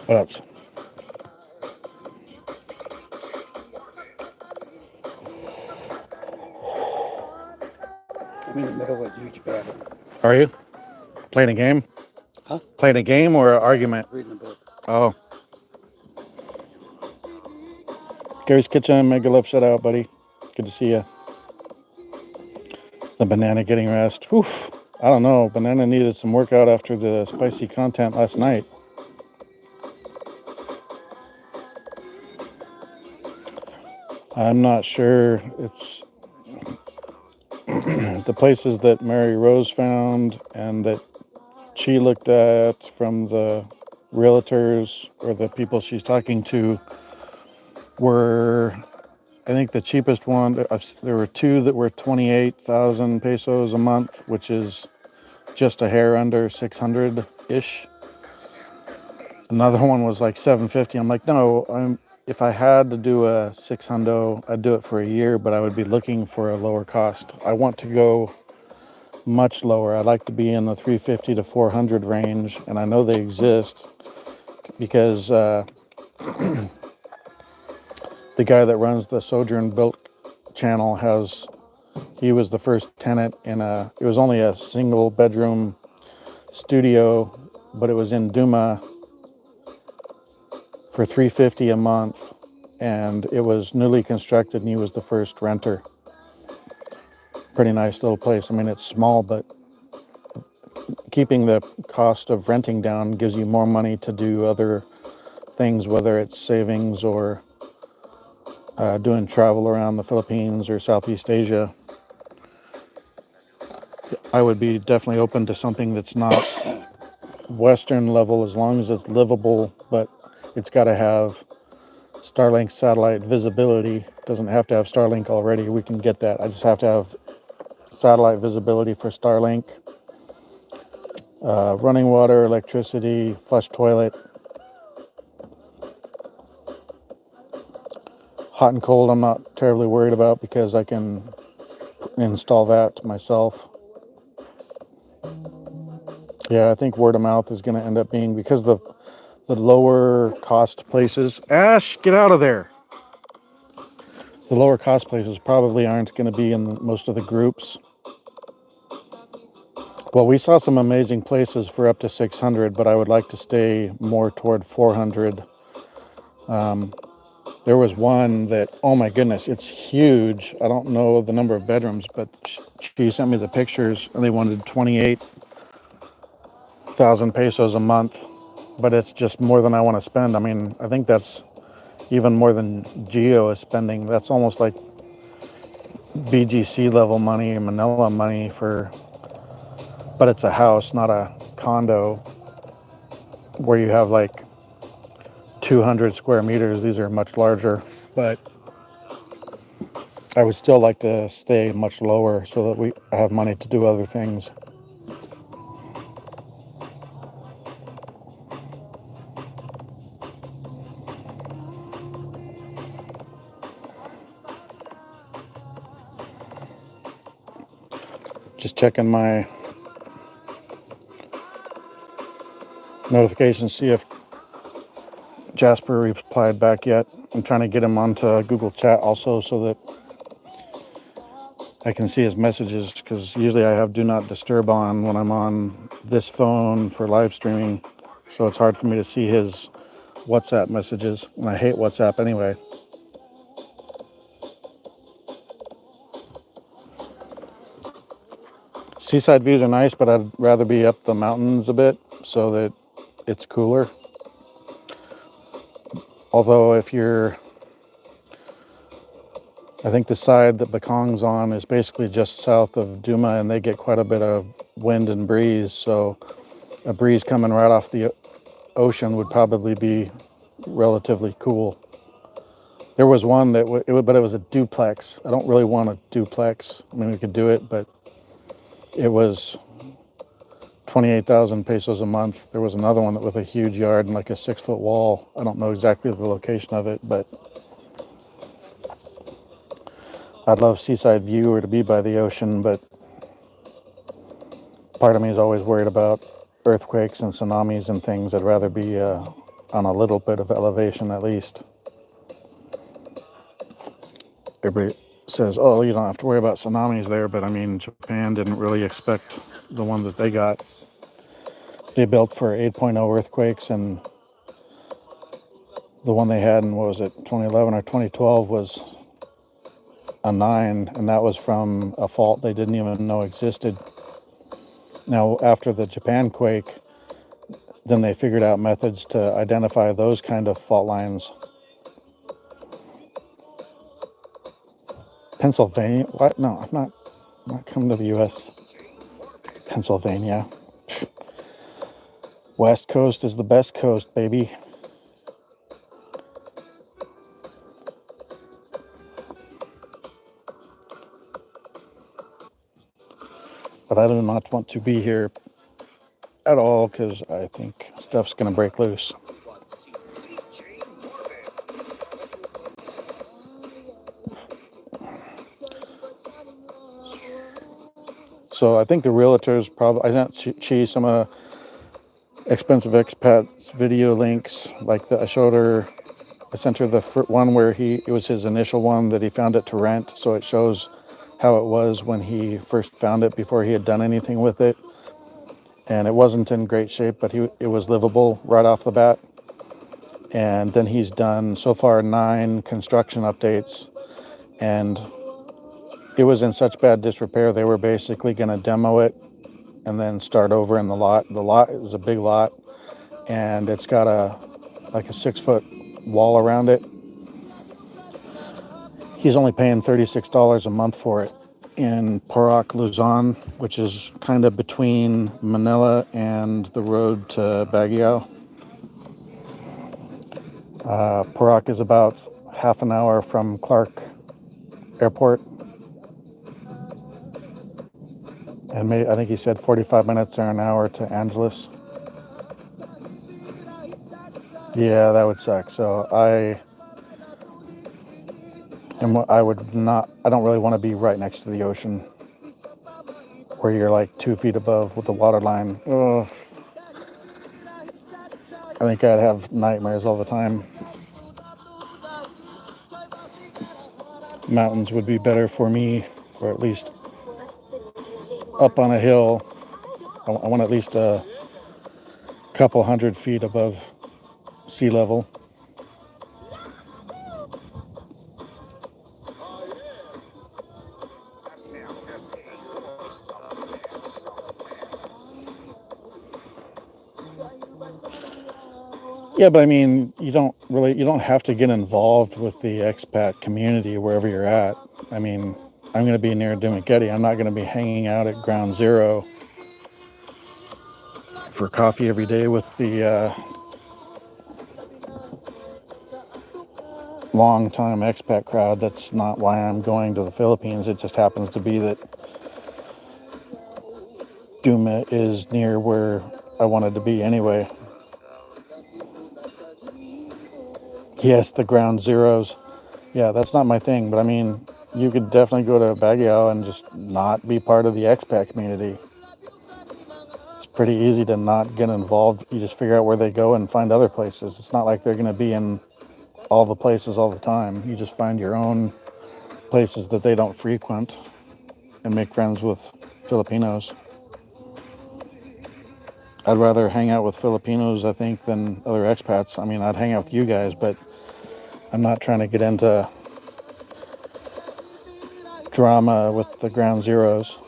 What else? I'm in the middle of a huge battle. Are you playing a game? Huh? Playing a game or an argument? Reading a book. Oh. Gary's Kitchen, mega love shout out, buddy. Good to see you. The banana getting rest. Oof. I don't know. Banana needed some workout after the spicy content last night. I'm not sure. It's the places that Mary Rose found and that she looked at from the realtors or the people she's talking to were, I think the cheapest one, there were 2 that were 28,000 pesos a month, which is just a hair under 600-ish. Another one was like 750. I'm like, no, if I had to do a 600, I'd do it for a year, but I would be looking for a lower cost. I want to go much lower. I'd like to be in the 350 to 400 range, and I know they exist because the guy that runs the Sojourn Built channel he was the first tenant it was only a single bedroom studio, but it was in Duma for $350 a month, and it was newly constructed, and he was the first renter. Pretty nice little place. I mean, it's small, but keeping the cost of renting down gives you more money to do other things, whether it's savings or doing travel around the Philippines or Southeast Asia. I would be definitely open to something that's not Western level as long as it's livable, but it's got to have Starlink satellite visibility. Doesn't have to have Starlink already. We can get that. I just have to have satellite visibility for Starlink. Running water, electricity, flush toilet. Hot and cold I'm not terribly worried about because I can install that myself. Yeah, I think word of mouth is going to end up being, because the lower cost places. Ash, get out of there. The lower cost places probably aren't going to be in most of the groups. Well, we saw some amazing places for up to 600, but I would like to stay more toward 400. There was one that, oh my goodness, it's huge. I don't know the number of bedrooms, but she sent me the pictures, and they wanted 28,000 pesos a month, but it's just more than I want to spend. I mean, I think that's even more than Geo is spending. That's almost like BGC level money, Manila money but it's a house, not a condo where you have like 200 square meters. These are much larger, but I would still like to stay much lower so that I have money to do other things. Just checking my notifications, see if Jasper replied back yet. I'm trying to get him onto Google Chat also so that I can see his messages, because usually I have do not disturb on when I'm on this phone for live streaming. So it's hard for me to see his WhatsApp messages, and I hate WhatsApp anyway. Seaside views are nice, but I'd rather be up the mountains a bit so that it's cooler. Although if you're, I think the side that Bekong's on is basically just south of Duma, and they get quite a bit of wind and breeze. So a breeze coming right off the ocean would probably be relatively cool. There was one that, but it was a duplex. I don't really want a duplex. I mean, we could do it, but it was 28,000 pesos a month. There was another one with a huge yard and like a 6-foot wall. I don't know exactly the location of it, but I'd love seaside view or to be by the ocean, but part of me is always worried about earthquakes and tsunamis and things. I'd rather be on a little bit of elevation at least. Everybody says, oh, you don't have to worry about tsunamis there, but I mean, Japan didn't really expect the one that they got. They built for 8.0 earthquakes, and the one they had in, what was it, 2011 or 2012 was a 9, and that was from a fault they didn't even know existed. Now, after the Japan quake, then they figured out methods to identify those kind of fault lines. Pennsylvania? What? No, I'm not coming to the U.S. Pennsylvania. West Coast is the best coast, baby. But I do not want to be here at all, because I think stuff's going to break loose. So I think the realtors probably, I sent Chi some expensive expats video links. Like I showed her, I sent her the one where it was his initial one that he found it to rent. So it shows how it was when he first found it before he had done anything with it. And it wasn't in great shape, but it was livable right off the bat. And then he's done so far 9 construction updates, and it was in such bad disrepair they were basically going to demo it and then start over in the lot. The lot is a big lot, and it's got a 6-foot wall around it. He's only paying $36 a month for it in Porac, Luzon, which is kind of between Manila and the road to Baguio. Porac is about half an hour from Clark Airport. And I think he said 45 minutes or an hour to Angeles. Yeah, that would suck. So I don't really want to be right next to the ocean where you're like 2 feet above with the water line. Ugh. I think I'd have nightmares all the time. Mountains would be better for me, or at least up on a hill. I want at least a couple 100 feet above sea level. Yeah, but I mean, you don't have to get involved with the expat community wherever you're at. I mean, I'm going to be near Dumaguete. I'm not going to be hanging out at Ground Zero for coffee every day with the long-time expat crowd. That's not why I'm going to the Philippines. It just happens to be that Duma is near where I wanted to be anyway. Yes, the Ground Zeros. Yeah, that's not my thing, but I mean, you could definitely go to Baguio and just not be part of the expat community. It's pretty easy to not get involved. You just figure out where they go and find other places. It's not like they're going to be in all the places all the time. You just find your own places that they don't frequent and make friends with Filipinos. I'd rather hang out with Filipinos, I think, than other expats. I mean, I'd hang out with you guys, but I'm not trying to get into drama with the ground zeros.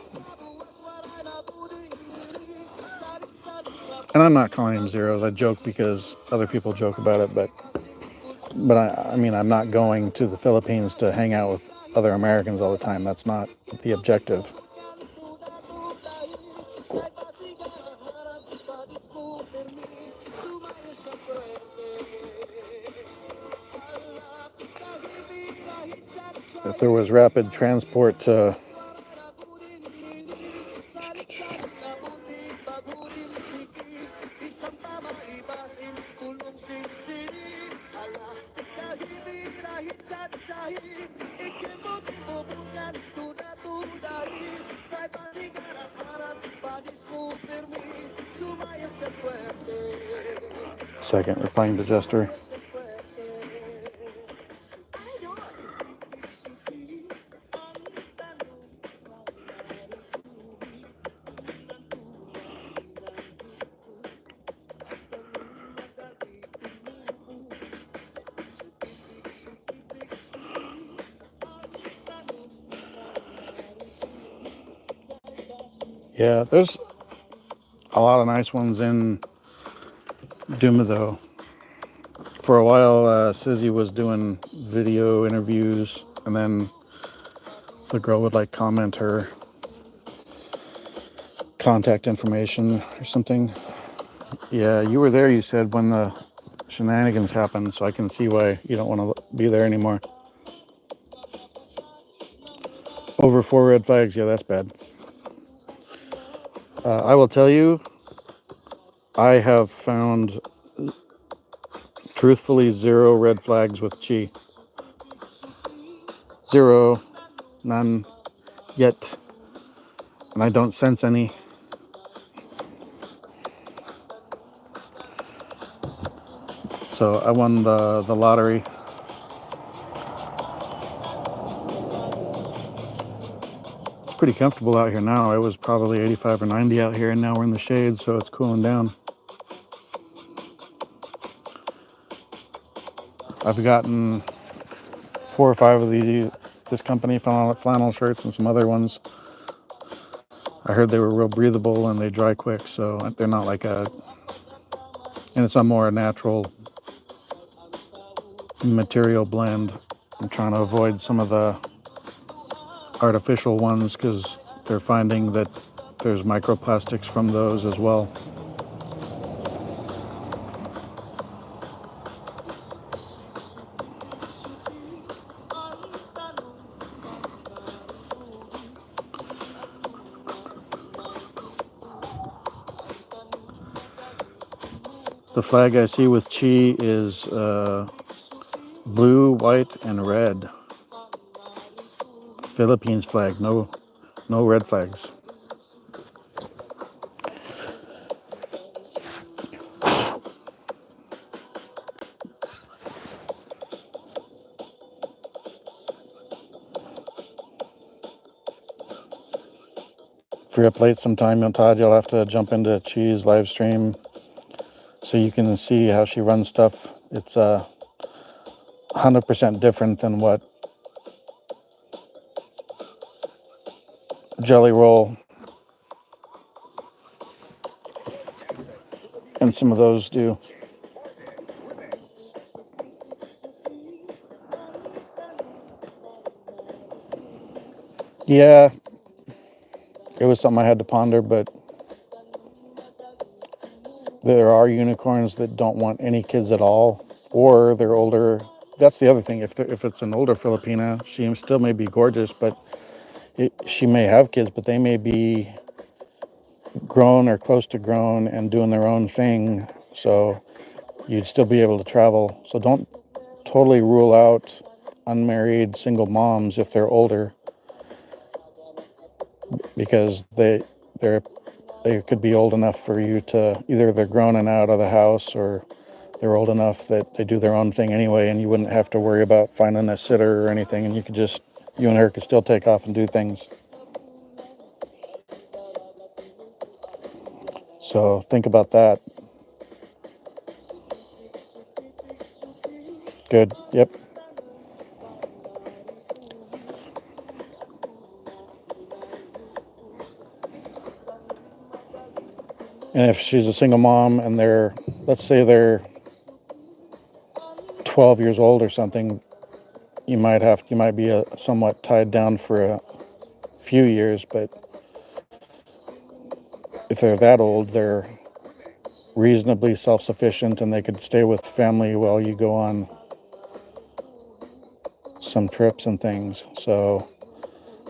And I'm not calling them zeros. I joke because other people joke about it, but I mean, I'm not going to the Philippines to hang out with other Americans all the time. That's not the objective. If there was rapid transport to second, replying to Jester. Yeah, there's a lot of nice ones in Duma, though. For a while, Sizzy was doing video interviews, and then the girl would like comment her contact information or something. Yeah, you were there, you said, when the shenanigans happened, so I can see why you don't want to be there anymore. Over 4 red flags, yeah, that's bad. I will tell you, I have found truthfully 0 red flags with Chi. 0, none yet, and I don't sense any. So I won the lottery. It's pretty comfortable out here now. It was probably 85 or 90 out here, and now we're in the shade, so it's cooling down. I've gotten 4 or 5 of this company flannel shirts and some other ones. I heard they were real breathable and they dry quick, so they're not like and it's a more natural material blend. I'm trying to avoid some of the artificial ones because they're finding that there's microplastics from those as well. The flag I see with Chi is blue, white, and red. Philippines flag, no red flags. If you're up late sometime, Todd, you'll have to jump into Chi's live stream so you can see how she runs stuff. It's 100% different than what Jelly Roll and some of those do. Yeah, it was something I had to ponder, but there are unicorns that don't want any kids at all, or they're older. That's the other thing. If it's an older Filipina, she still may be gorgeous, but she may have kids, but they may be grown or close to grown and doing their own thing. So you'd still be able to travel. So don't totally rule out unmarried single moms if they're older, because they could be old enough for you to either they're grown and out of the house or they're old enough that they do their own thing anyway, and you wouldn't have to worry about finding a sitter or anything, and you and her could still take off and do things. So think about that. Good. Yep. And if she's a single mom and let's say they're 12 years old or something, you might be somewhat tied down for a few years, but if they're that old, they're reasonably self-sufficient and they could stay with family while you go on some trips and things. So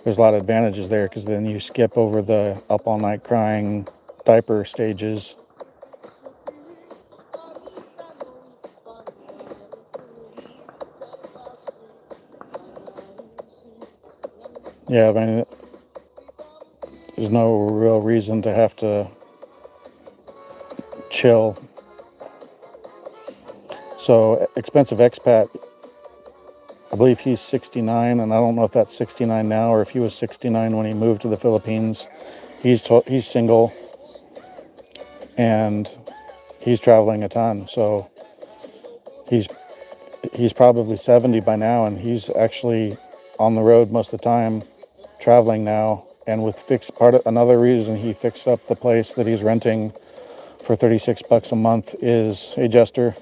there's a lot of advantages there, because then you skip over the up all night crying diaper stages. Yeah, I mean, there's no real reason to have to chill. So expensive expat, I believe he's 69, and I don't know if that's 69 now or if he was 69 when he moved to the Philippines. He's single and he's traveling a ton, so he's probably 70 by now, and he's actually on the road most of the time, traveling now. And with another reason he fixed up the place that he's renting for $36 a month is, hey Jester,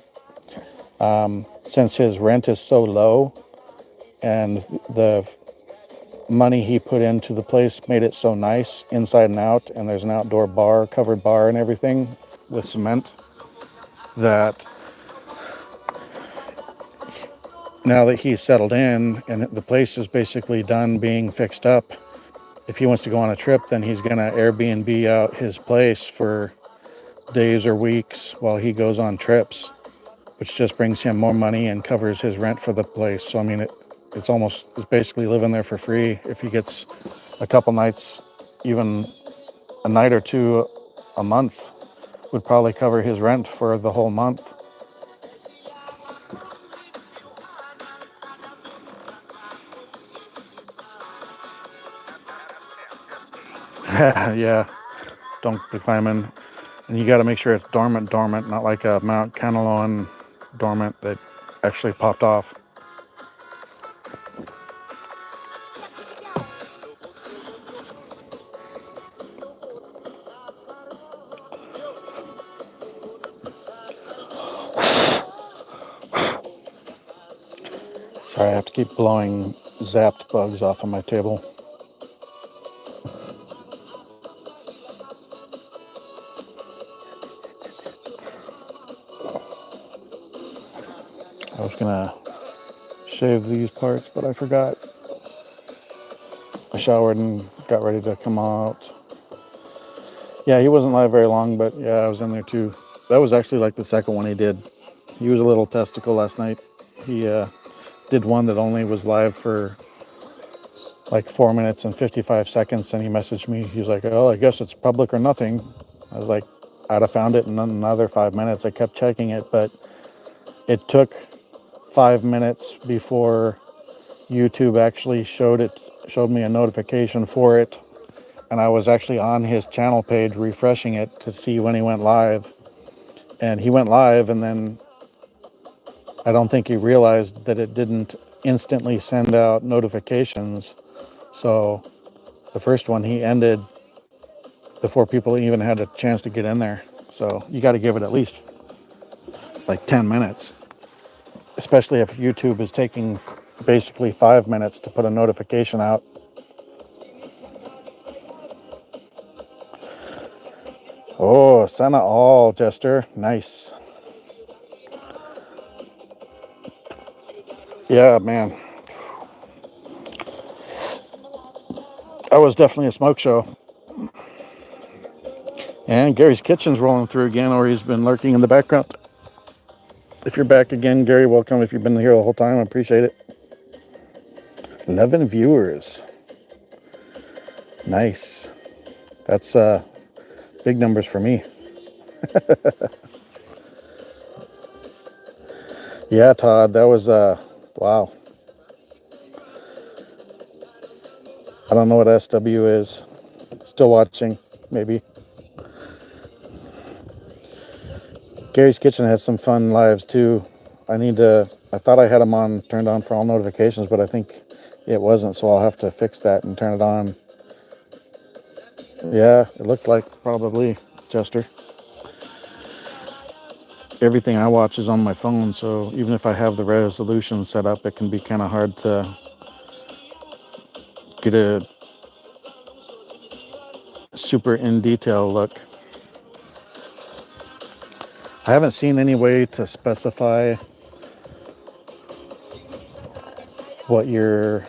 since his rent is so low and the money he put into the place made it so nice inside and out, and there's an outdoor bar, covered bar and everything with cement, that now that he's settled in and the place is basically done being fixed up, if he wants to go on a trip, then he's gonna Airbnb out his place for days or weeks while he goes on trips, which just brings him more money and covers his rent for the place. So I mean, it's basically living there for free. If he gets a couple nights, even a night or two a month, would probably cover his rent for the whole month. Yeah, don't be climbing. And you got to make sure it's dormant, not like a Mount Canelon dormant that actually popped off. Sorry, I have to keep blowing zapped bugs off of my table. I was gonna shave these parts, but I forgot. I showered and got ready to come out. Yeah, he wasn't live very long, but yeah, I was in there too. That was actually like the second one he did. He was a little testicle last night. He did one that only was live for like 4 minutes and 55 seconds, and he messaged me. He was like, "Oh, I guess it's public or nothing." I was like, I'd have found it in another 5 minutes. I kept checking it, but it took 5 minutes before YouTube actually showed me a notification for it, and I was actually on his channel page refreshing it to see when he went live. And he went live, and then I don't think he realized that it didn't instantly send out notifications. So the first one he ended before people even had a chance to get in there. So you got to give it at least like 10 minutes, especially if YouTube is taking basically 5 minutes to put a notification out. Oh, Senna all, Jester. Nice. Yeah, man. That was definitely a smoke show. And Gary's Kitchen's rolling through again, or he's been lurking in the background. If you're back again, Gary, welcome. If you've been here the whole time, I appreciate it. 11 viewers. Nice. That's big numbers for me. Yeah, Todd, that was wow. I don't know what SW is. Still watching, maybe. Gary's Kitchen has some fun lives too. I thought I had them on, turned on for all notifications, but I think it wasn't, so I'll have to fix that and turn it on. Yeah, it looked like probably, Chester. Everything I watch is on my phone, so even if I have the resolution set up, it can be kind of hard to get a super in detail look. I haven't seen any way to specify what your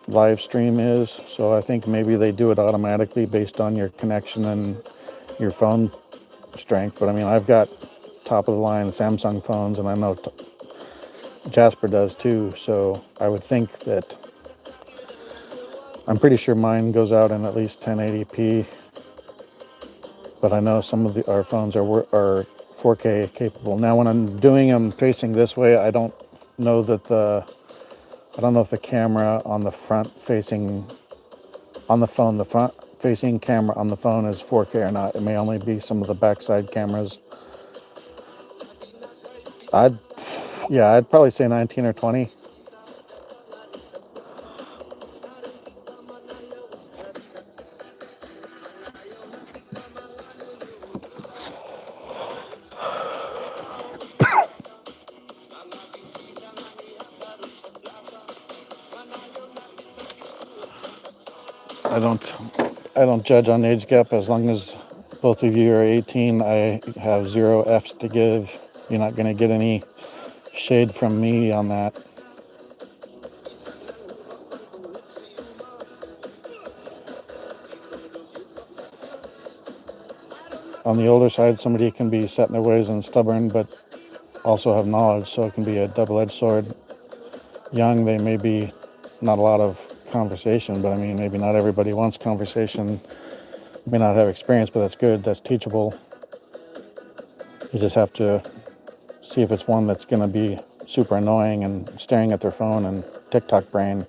live stream is, so I think maybe they do it automatically based on your connection and your phone strength. But I mean, I've got top of the line Samsung phones, and I know Jasper does too, so I would think that I'm pretty sure mine goes out in at least 1080p, but I know some of our phones are 4K capable. Now when I'm doing them facing this way, I don't know if the camera on the front facing on the phone, the front facing camera on the phone is 4K or not. It may only be some of the backside cameras. I'd probably say 19 or 20. I don't judge on age gap. As long as both of you are 18, I have zero F's to give. You're not going to get any shade from me on that. On the older side, somebody can be set in their ways and stubborn, but also have knowledge, so it can be a double-edged sword. Young, they may be not a lot of conversation, but I mean, maybe not everybody wants conversation. May not have experience, but that's good. That's teachable. You just have to see if it's one that's going to be super annoying and staring at their phone and TikTok brain.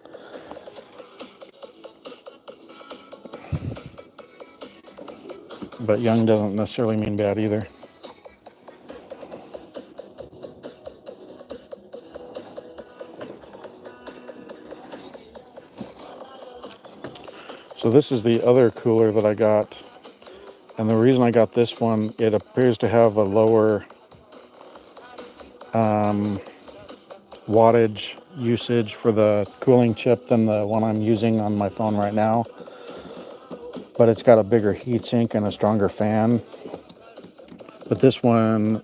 But young doesn't necessarily mean bad either. So this is the other cooler that I got. And the reason I got this one, it appears to have a lower wattage usage for the cooling chip than the one I'm using on my phone right now. But it's got a bigger heat sink and a stronger fan. But this one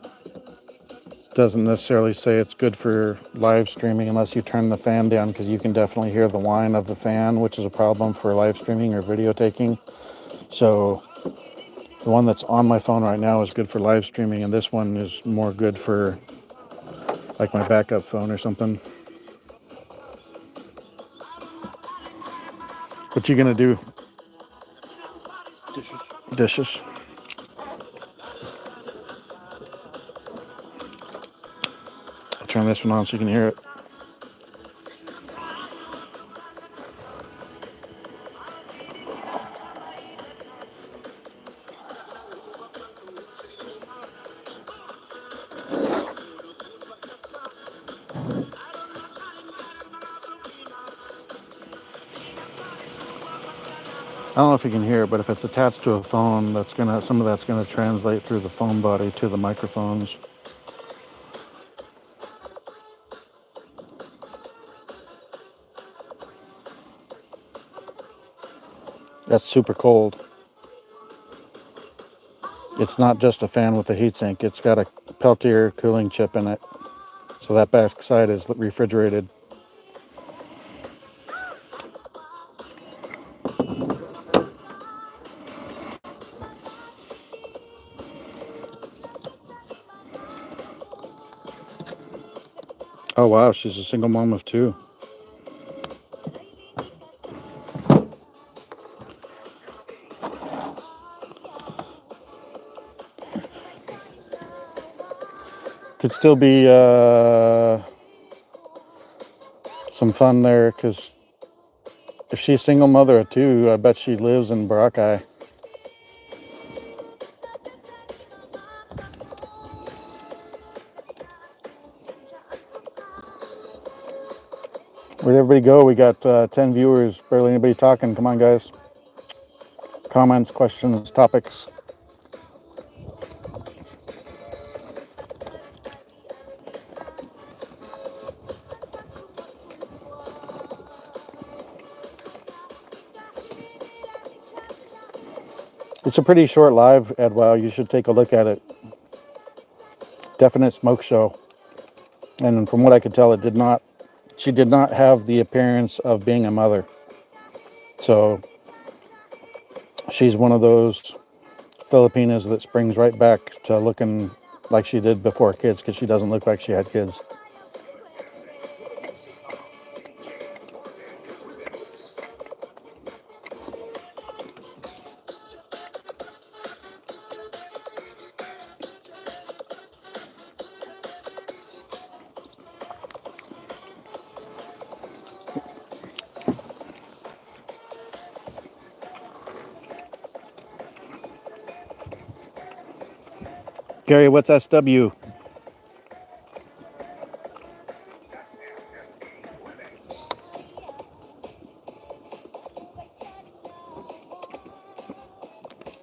doesn't necessarily say it's good for live streaming unless you turn the fan down, because you can definitely hear the whine of the fan, which is a problem for live streaming or video taking. So the one that's on my phone right now is good for live streaming, and this one is more good for like my backup phone or something. What you gonna do? Dishes. I'll turn this one on so you can hear it. I don't know if you can hear it, but if it's attached to a phone, some of that's gonna translate through the phone body to the microphones. That's super cold. It's not just a fan with a heatsink. It's got a Peltier cooling chip in it. So that back side is refrigerated. Oh wow, she's a single mom of two. Could still be some fun there, because if she's single mother of two, I bet she lives in Boracay. Where'd everybody go? We got 10 viewers, barely anybody talking. Come on, guys. Comments, questions, topics. It's a pretty short live, Edwow. You should take a look at it. Definite smoke show. And from what I could tell, she did not have the appearance of being a mother. So she's one of those Filipinas that springs right back to looking like she did before kids, because she doesn't look like she had kids. Gary, what's SW?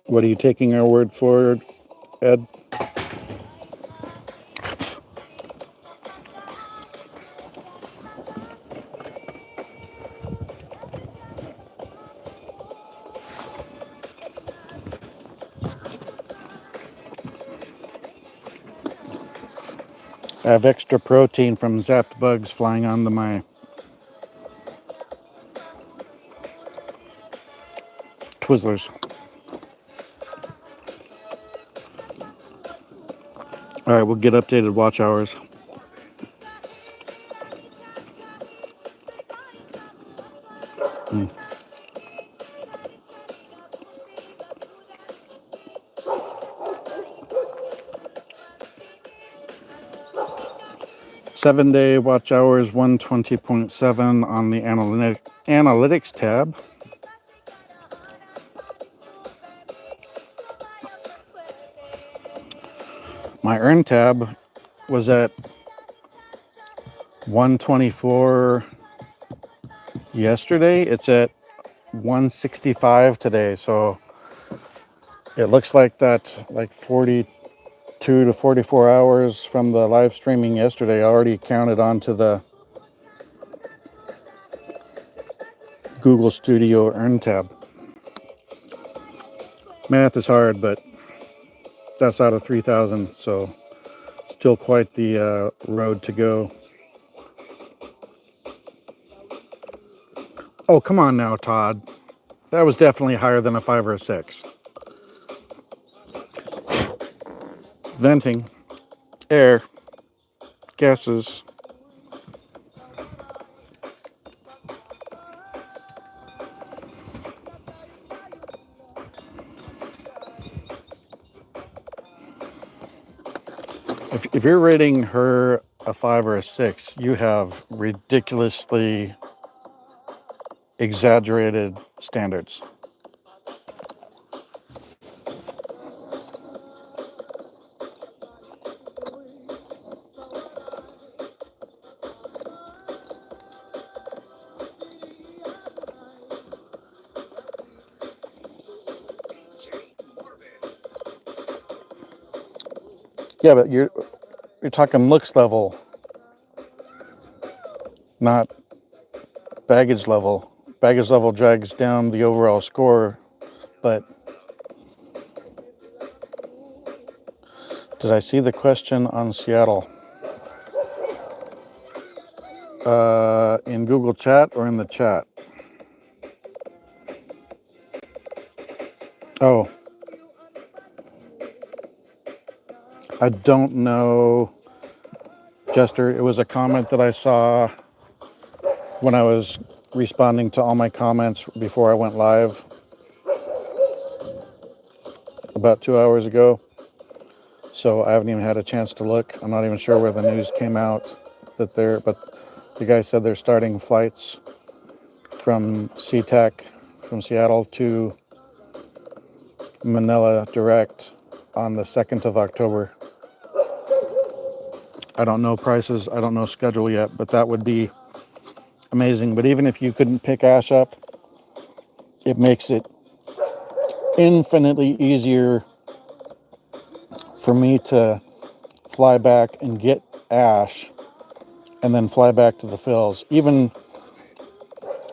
What are you taking our word for, Ed? I have extra protein from zapped bugs flying onto my Twizzlers. All right, we'll get updated watch hours. Mm. 7-day watch hours, 120.7 on the analytics tab. My earn tab was at 124 yesterday. It's at 165 today. So it looks like that, like 42 to 44 hours from the live streaming yesterday already counted onto the Google Studio earn tab. Math is hard, but that's out of 3,000, so still quite the road to go. Oh, come on now, Todd. That was definitely higher than a 5 or a 6. Venting, air, gases. If you're rating her a 5 or a 6, you have ridiculously exaggerated standards. Yeah, but you're talking looks level, not baggage level. Baggage level drags down the overall score, but did I see the question on Seattle? In Google Chat or in the chat? Oh, I don't know, Jester. It was a comment that I saw when I was responding to all my comments before I went live about 2 hours ago. So I haven't even had a chance to look. I'm not even sure where the news came out but the guy said they're starting flights from SeaTac from Seattle to Manila direct on the 2nd of October. I don't know prices, I don't know schedule yet, but that would be amazing. But even if you couldn't pick ash up, it makes it infinitely easier for me to fly back and get ash and then fly back to the fills. Even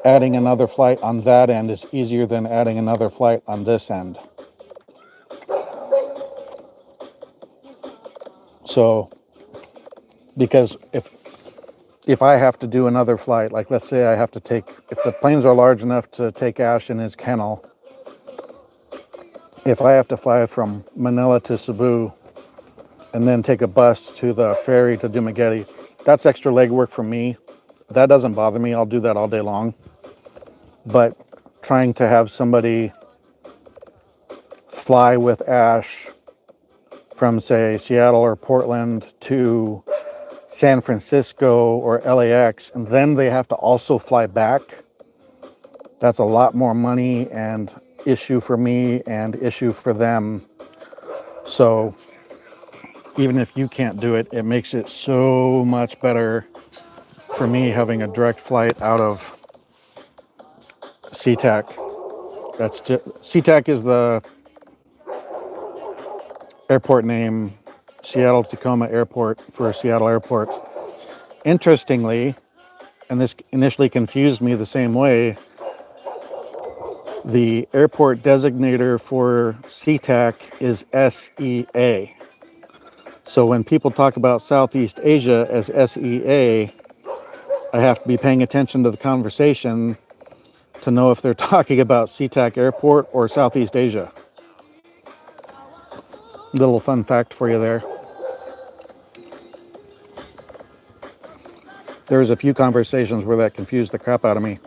adding another flight on that end is easier than adding another flight on this end. So, because if I have to do another flight, like let's say I have to take, if the planes are large enough to take ash in his kennel, if I have to fly from Manila to Cebu and then take a bus to the ferry to Dumaguete, that's extra legwork for me. That doesn't bother me. I'll do that all day long. But trying to have somebody fly with ash from, say, Seattle or Portland to San Francisco or LAX, and then they have to also fly back, that's a lot more money and issue for me and issue for them. So even if you can't do it, it makes it so much better for me having a direct flight out of SeaTac. SeaTac is the airport name, Seattle Tacoma Airport for Seattle Airport. Interestingly, and this initially confused me the same way, the airport designator for SeaTac is SEA. So when people talk about Southeast Asia as SEA, I have to be paying attention to the conversation to know if they're talking about SeaTac Airport or Southeast Asia. Little fun fact for you there. There was a few conversations where that confused the crap out of me.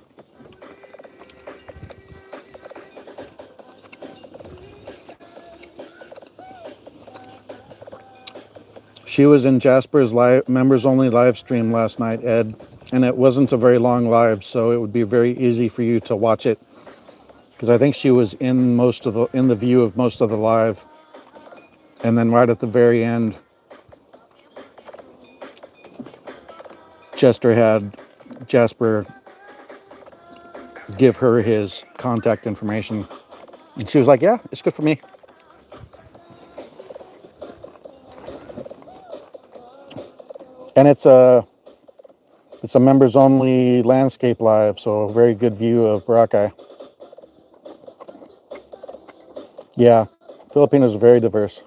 She was in Jasper's live members only live stream last night, Ed, and it wasn't a very long live, so it would be very easy for you to watch it, because I think she was in the view of most of the live, and then right at the very end, Chester had Jasper give her his contact information, and she was like, "Yeah, it's good for me." And it's a members only landscape live, so a very good view of Boracay. Yeah, Filipinos are very diverse.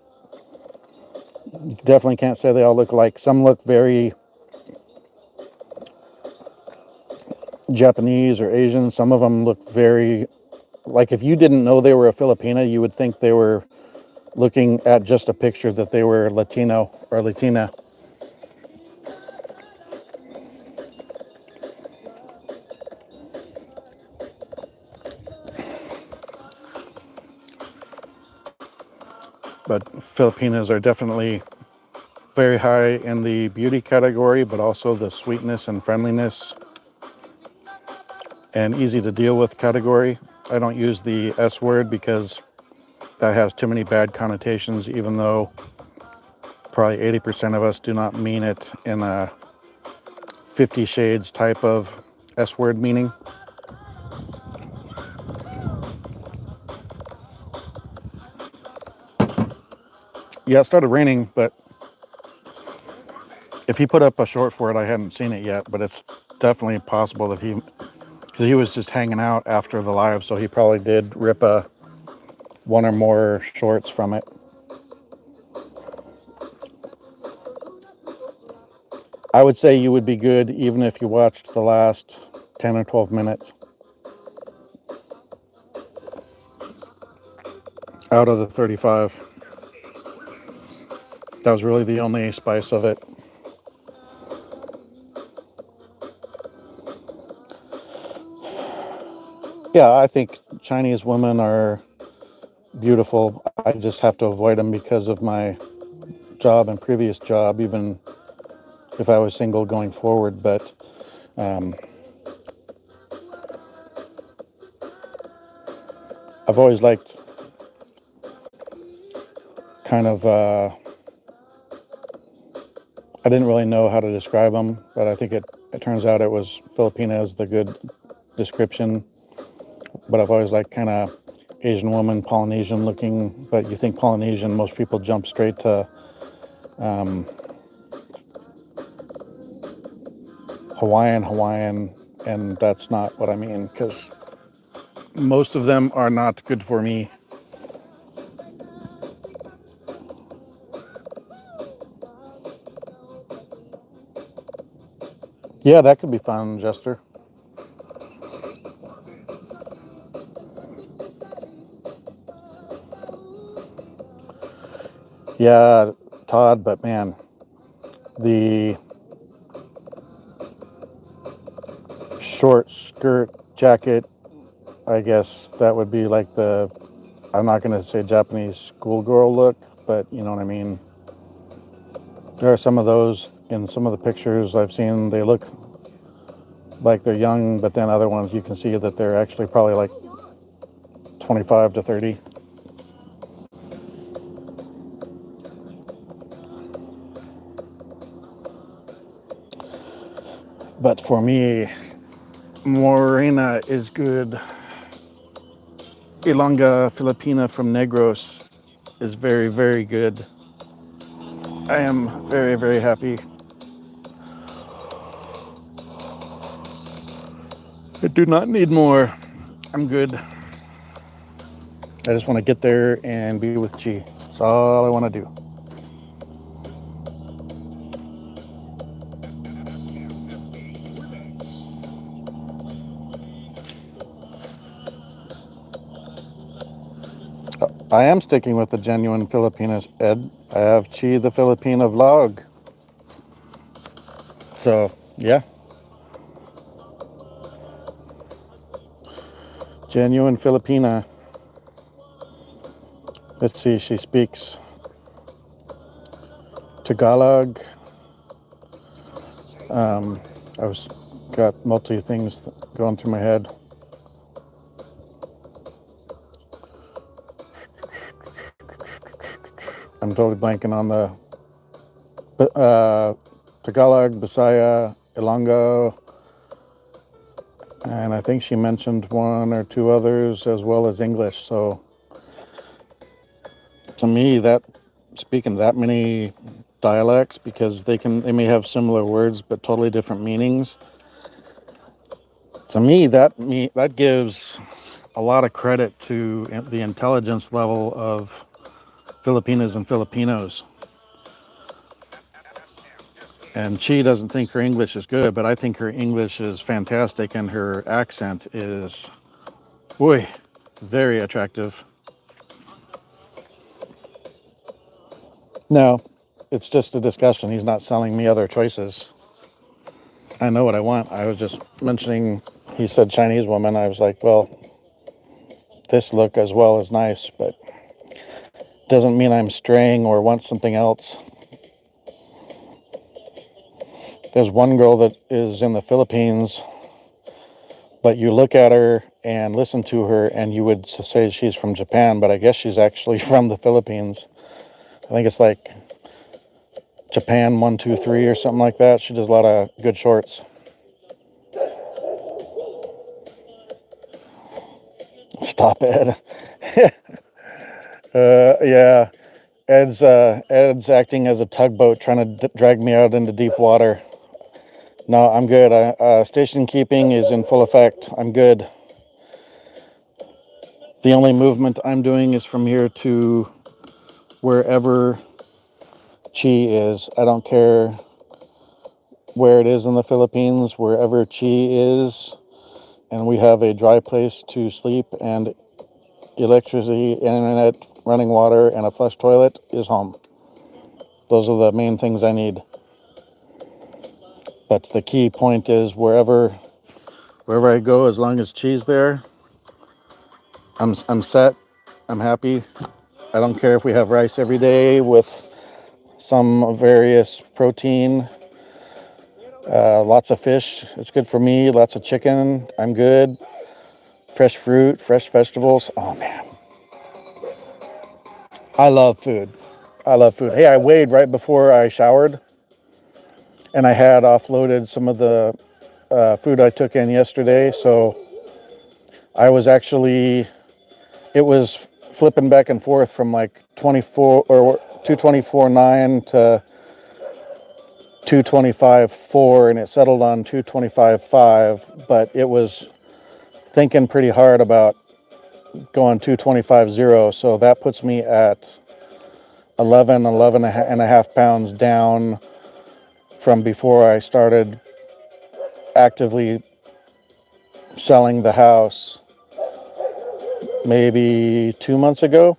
You definitely can't say they all look alike. Some look very Japanese or Asian. Some of them look very, like if you didn't know they were a Filipina, you would think they were looking at just a picture that they were Latino or Latina. But Filipinas are definitely very high in the beauty category, but also the sweetness and friendliness and easy to deal with category. I don't use the S word because that has too many bad connotations, even though probably 80% of us do not mean it in a 50 Shades type of S word meaning. Yeah, it started raining, but if he put up a short for it, I hadn't seen it yet, but it's definitely possible that because he was just hanging out after the live, so he probably did rip one or more shorts from it. I would say you would be good even if you watched the last 10 or 12 minutes out of the 35. That was really the only spice of it. Yeah, I think Chinese women are beautiful. I just have to avoid them because of my job and previous job, even if I was single going forward. But I've always liked kind of, I didn't really know how to describe them, but I think it turns out it was Filipina is the good description. But I've always liked kind of Asian woman, Polynesian looking. But you think Polynesian, most people jump straight to Hawaiian, and that's not what I mean, because most of them are not good for me. Yeah, that could be fun, Jester. Yeah, Todd, but man, the short skirt jacket, I guess that would be like the, I'm not going to say Japanese schoolgirl look, but you know what I mean. There are some of those in some of the pictures I've seen. They look like they're young, but then other ones you can see that they're actually probably like 25 to 30. But for me, Morena is good. Ilongga Filipina from Negros is very, very good. I am very, very happy. I do not need more. I'm good. I just want to get there and be with Chi. That's all I want to do. I am sticking with the genuine Filipinas, Ed. I have Chi the Filipina vlog. So, yeah. Genuine Filipina. Let's see, she speaks Tagalog. I was got multi things going through my head. I'm totally blanking on the Tagalog, Bisaya, Ilonggo, and I think she mentioned one or two others as well as English. So to me, that speaking that many dialects, because they may have similar words but totally different meanings. To me, that gives a lot of credit to the intelligence level of Filipinas and Filipinos. And she doesn't think her English is good, but I think her English is fantastic, and her accent is, boy, very attractive. No, it's just a discussion. He's not selling me other choices. I know what I want. I was just mentioning, he said Chinese woman. I was like, well, this look as well is nice, but doesn't mean I'm straying or want something else. There's one girl that is in the Philippines, but you look at her and listen to her and you would say she's from Japan, but I guess she's actually from the Philippines. I think it's like Japan 123 or something like that. She does a lot of good shorts. Stop it. Yeah. Ed's acting as a tugboat trying to drag me out into deep water. No, I'm good. Station keeping is in full effect. I'm good. The only movement I'm doing is from here to wherever Chi is. I don't care where it is in the Philippines, wherever Chi is, and we have a dry place to sleep and electricity, internet, running water, and a flush toilet, is home. Those are the main things I need. But the key point is wherever I go, as long as Chi's there, I'm set. I'm happy. I don't care if we have rice every day with some various protein, lots of fish. It's good for me. Lots of chicken. I'm good. Fresh fruit, fresh vegetables. Oh man, I love food. I love food. Hey, I weighed right before I showered, and I had offloaded some of the food I took in yesterday. So I was actually, it was flipping back and forth from like 24 or 224.9 to 225.4, and it settled on 225.5. But it was thinking pretty hard about going 225.0. So that puts me at 11 and a half pounds down from before I started actively selling the house maybe 2 months ago.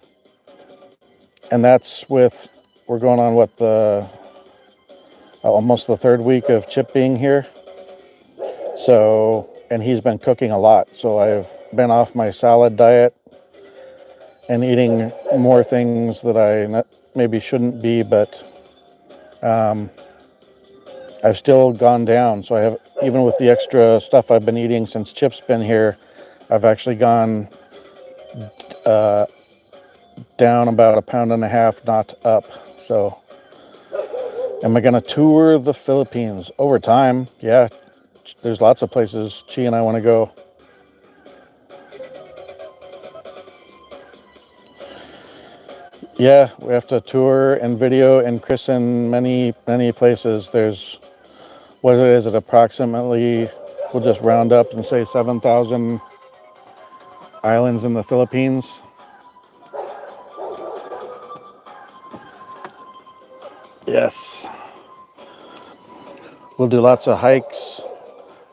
And that's with, we're going on what, the almost the third week of Chip being here. So, and he's been cooking a lot. So I've been off my salad diet and eating more things that I maybe shouldn't be, but I've still gone down. So I have, even with the extra stuff I've been eating since Chip's been here, I've actually gone down about a pound and a half, not up. So am I going to tour the Philippines over time? Yeah, there's lots of places Chi and I want to go. Yeah, we have to tour and video and christen many, many places. There's, what is it, approximately, we'll just round up and say 7,000 islands in the Philippines. Yes. We'll do lots of hikes.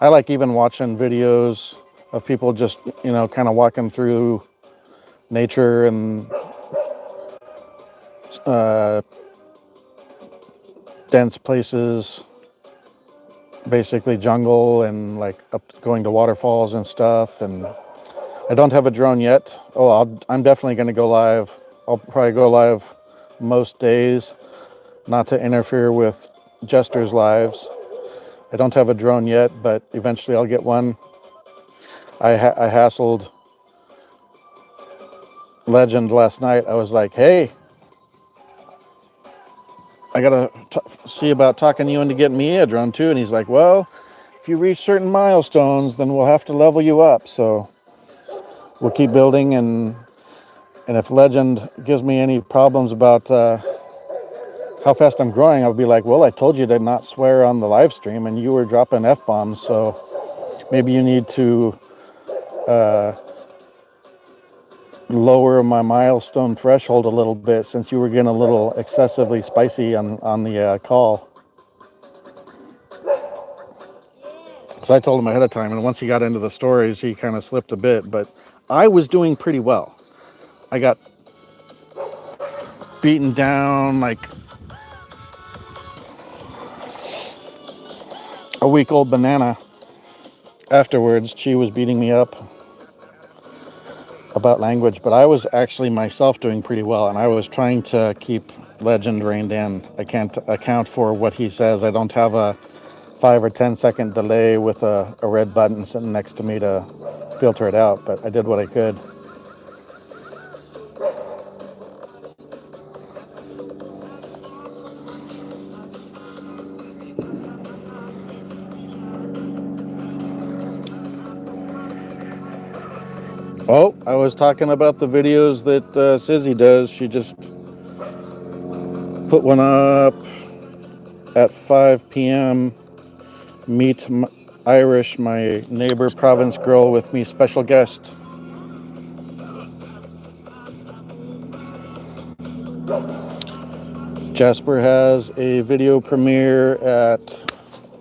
I like even watching videos of people just, kind of walking through nature and dense places, basically jungle, and like up going to waterfalls and stuff. And I don't have a drone yet. I'm definitely going to go live. I'll probably go live most days, not to interfere with Jester's lives. I don't have a drone yet, but eventually I'll get one. I hassled Legend last night. I was like, hey, I gotta see about talking you into getting me a drone too. And he's like, well, if you reach certain milestones, then we'll have to level you up. So we'll keep building, and if Legend gives me any problems about how fast I'm growing, I'll be like, well, I told you to not swear on the live stream, and you were dropping F-bombs, so maybe you need to lower my milestone threshold a little bit, since you were getting a little excessively spicy on the call. Because I told him ahead of time, and once he got into the stories, he kind of slipped a bit, but I was doing pretty well. I got beaten down like a week-old banana. Afterwards, Chi was beating me up about language, but I was actually myself doing pretty well, and I was trying to keep Legend reined in. I can't account for what he says. I don't have a 5 or 10 second delay with a red button sitting next to me to filter it out, but I did what I could. Oh, I was talking about the videos that Sizzy does. She just put one up at 5 p.m. Meet Irish, my neighbor province girl with me, special guest. Jasper has a video premiere at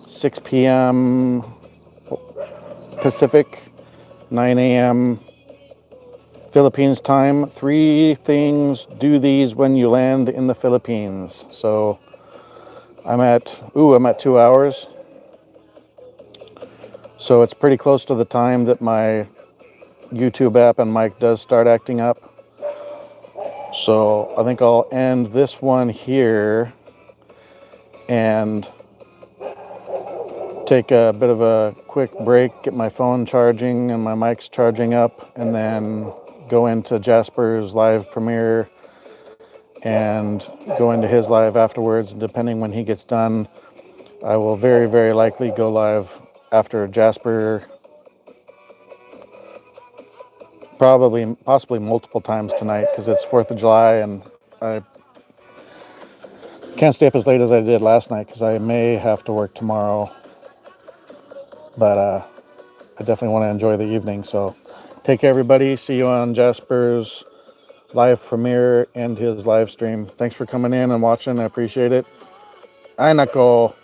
6 p.m. Pacific, 9 a.m. Philippines time. 3 things, do these when you land in the Philippines. So I'm at 2 hours. So it's pretty close to the time that my YouTube app and mic does start acting up. So I think I'll end this one here. and take a bit of a quick break, get my phone charging and my mics charging up, and then go into Jasper's live premiere and go into his live afterwards. Depending when he gets done, I will very, very likely go live after Jasper, possibly multiple times tonight, because it's 4th of July and I can't stay up as late as I did last night because I may have to work tomorrow. But I definitely want to enjoy the evening. So take care, everybody. See you on Jasper's live premiere and his live stream. Thanks for coming in and watching. I appreciate it. Ay, nako.